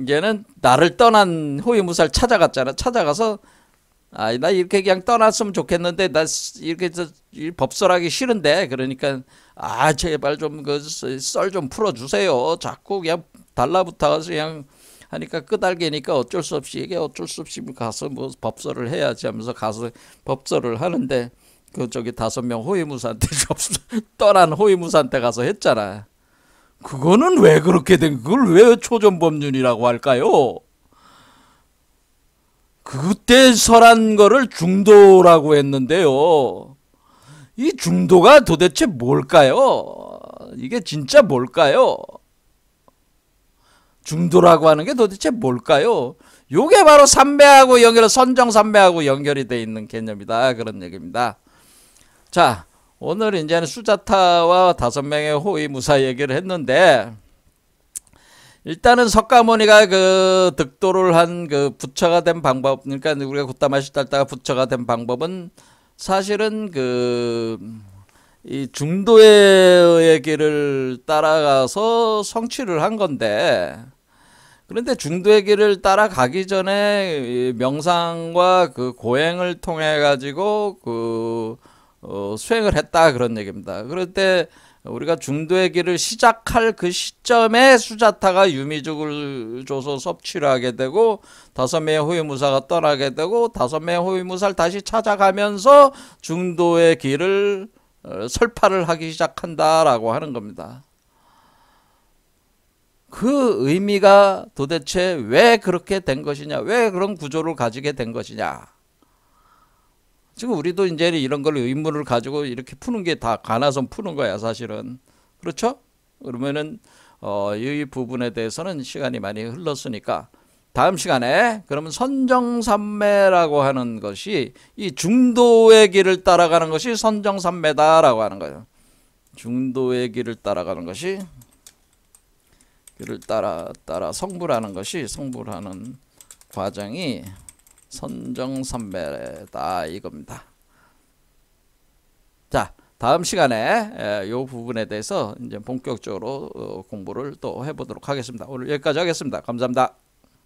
이제는 나를 떠난 호위무사를 찾아갔잖아. 찾아가서 나 이렇게 그냥 떠났으면 좋겠는데 나 이렇게 법설하기 싫은데, 그러니까 제발 좀 그 썰 좀 풀어주세요. 자꾸 그냥 달라붙어서 그냥 하니까 끄달개니까 어쩔 수 없이 이게 어쩔 수 없이 가서 뭐 법설을 해야지 하면서 가서 법설을 하는데, 그 저기 5명 호위무사한테 떠난 호위무사한테 가서 했잖아. 그거는 왜 그렇게 된, 그걸 왜 초전법륜이라고 할까요? 그때 설한 거를 중도라고 했는데요. 이 중도가 도대체 뭘까요? 이게 진짜 뭘까요? 중도라고 하는 게 도대체 뭘까요? 요게 바로 삼매하고 선정삼매하고 연결이 돼 있는 개념이다 그런 얘기입니다. 자, 오늘 이제는 수자타와 5명의 호위무사 얘기를 했는데, 일단은 석가모니가 그 득도를 한 그 부처가 된 방법, 그러니까 우리가 굿다마시달다가 부처가 된 방법은 사실은 이 중도의 길을 따라가서 성취를 한 건데, 그런데 중도의 길을 따라가기 전에 명상과 그 고행을 통해 가지고 수행을 했다 그런 얘기입니다. 그럴 때 우리가 중도의 길을 시작할 그 시점에 수자타가 유미죽을 줘서 섭취를 하게 되고 5명의 호위무사가 떠나게 되고 5명의 호위무사를 다시 찾아가면서 중도의 길을 설파를 하기 시작한다라고 하는 겁니다. 그 의미가 도대체 왜 그렇게 된 것이냐, 왜 그런 구조를 가지게 된 것이냐. 지금 우리도 이제 이런 걸 의문을 가지고 이렇게 푸는 게 다 가나선 푸는 거야 사실은. 그렇죠? 그러면은 이 부분에 대해서는 시간이 많이 흘렀으니까 다음 시간에 그러면 선정삼매라고 하는 것이 이 중도의 길을 따라가는 것이 선정삼매다라고 하는 거예요. 중도의 길을 따라가는 것이 길을 따라 성불하는 것이, 성불하는 과정이 선정삼매다 이겁니다. 자, 다음 시간에 이 부분에 대해서 이제 본격적으로 공부를 또 해보도록 하겠습니다. 오늘 여기까지 하겠습니다. 감사합니다.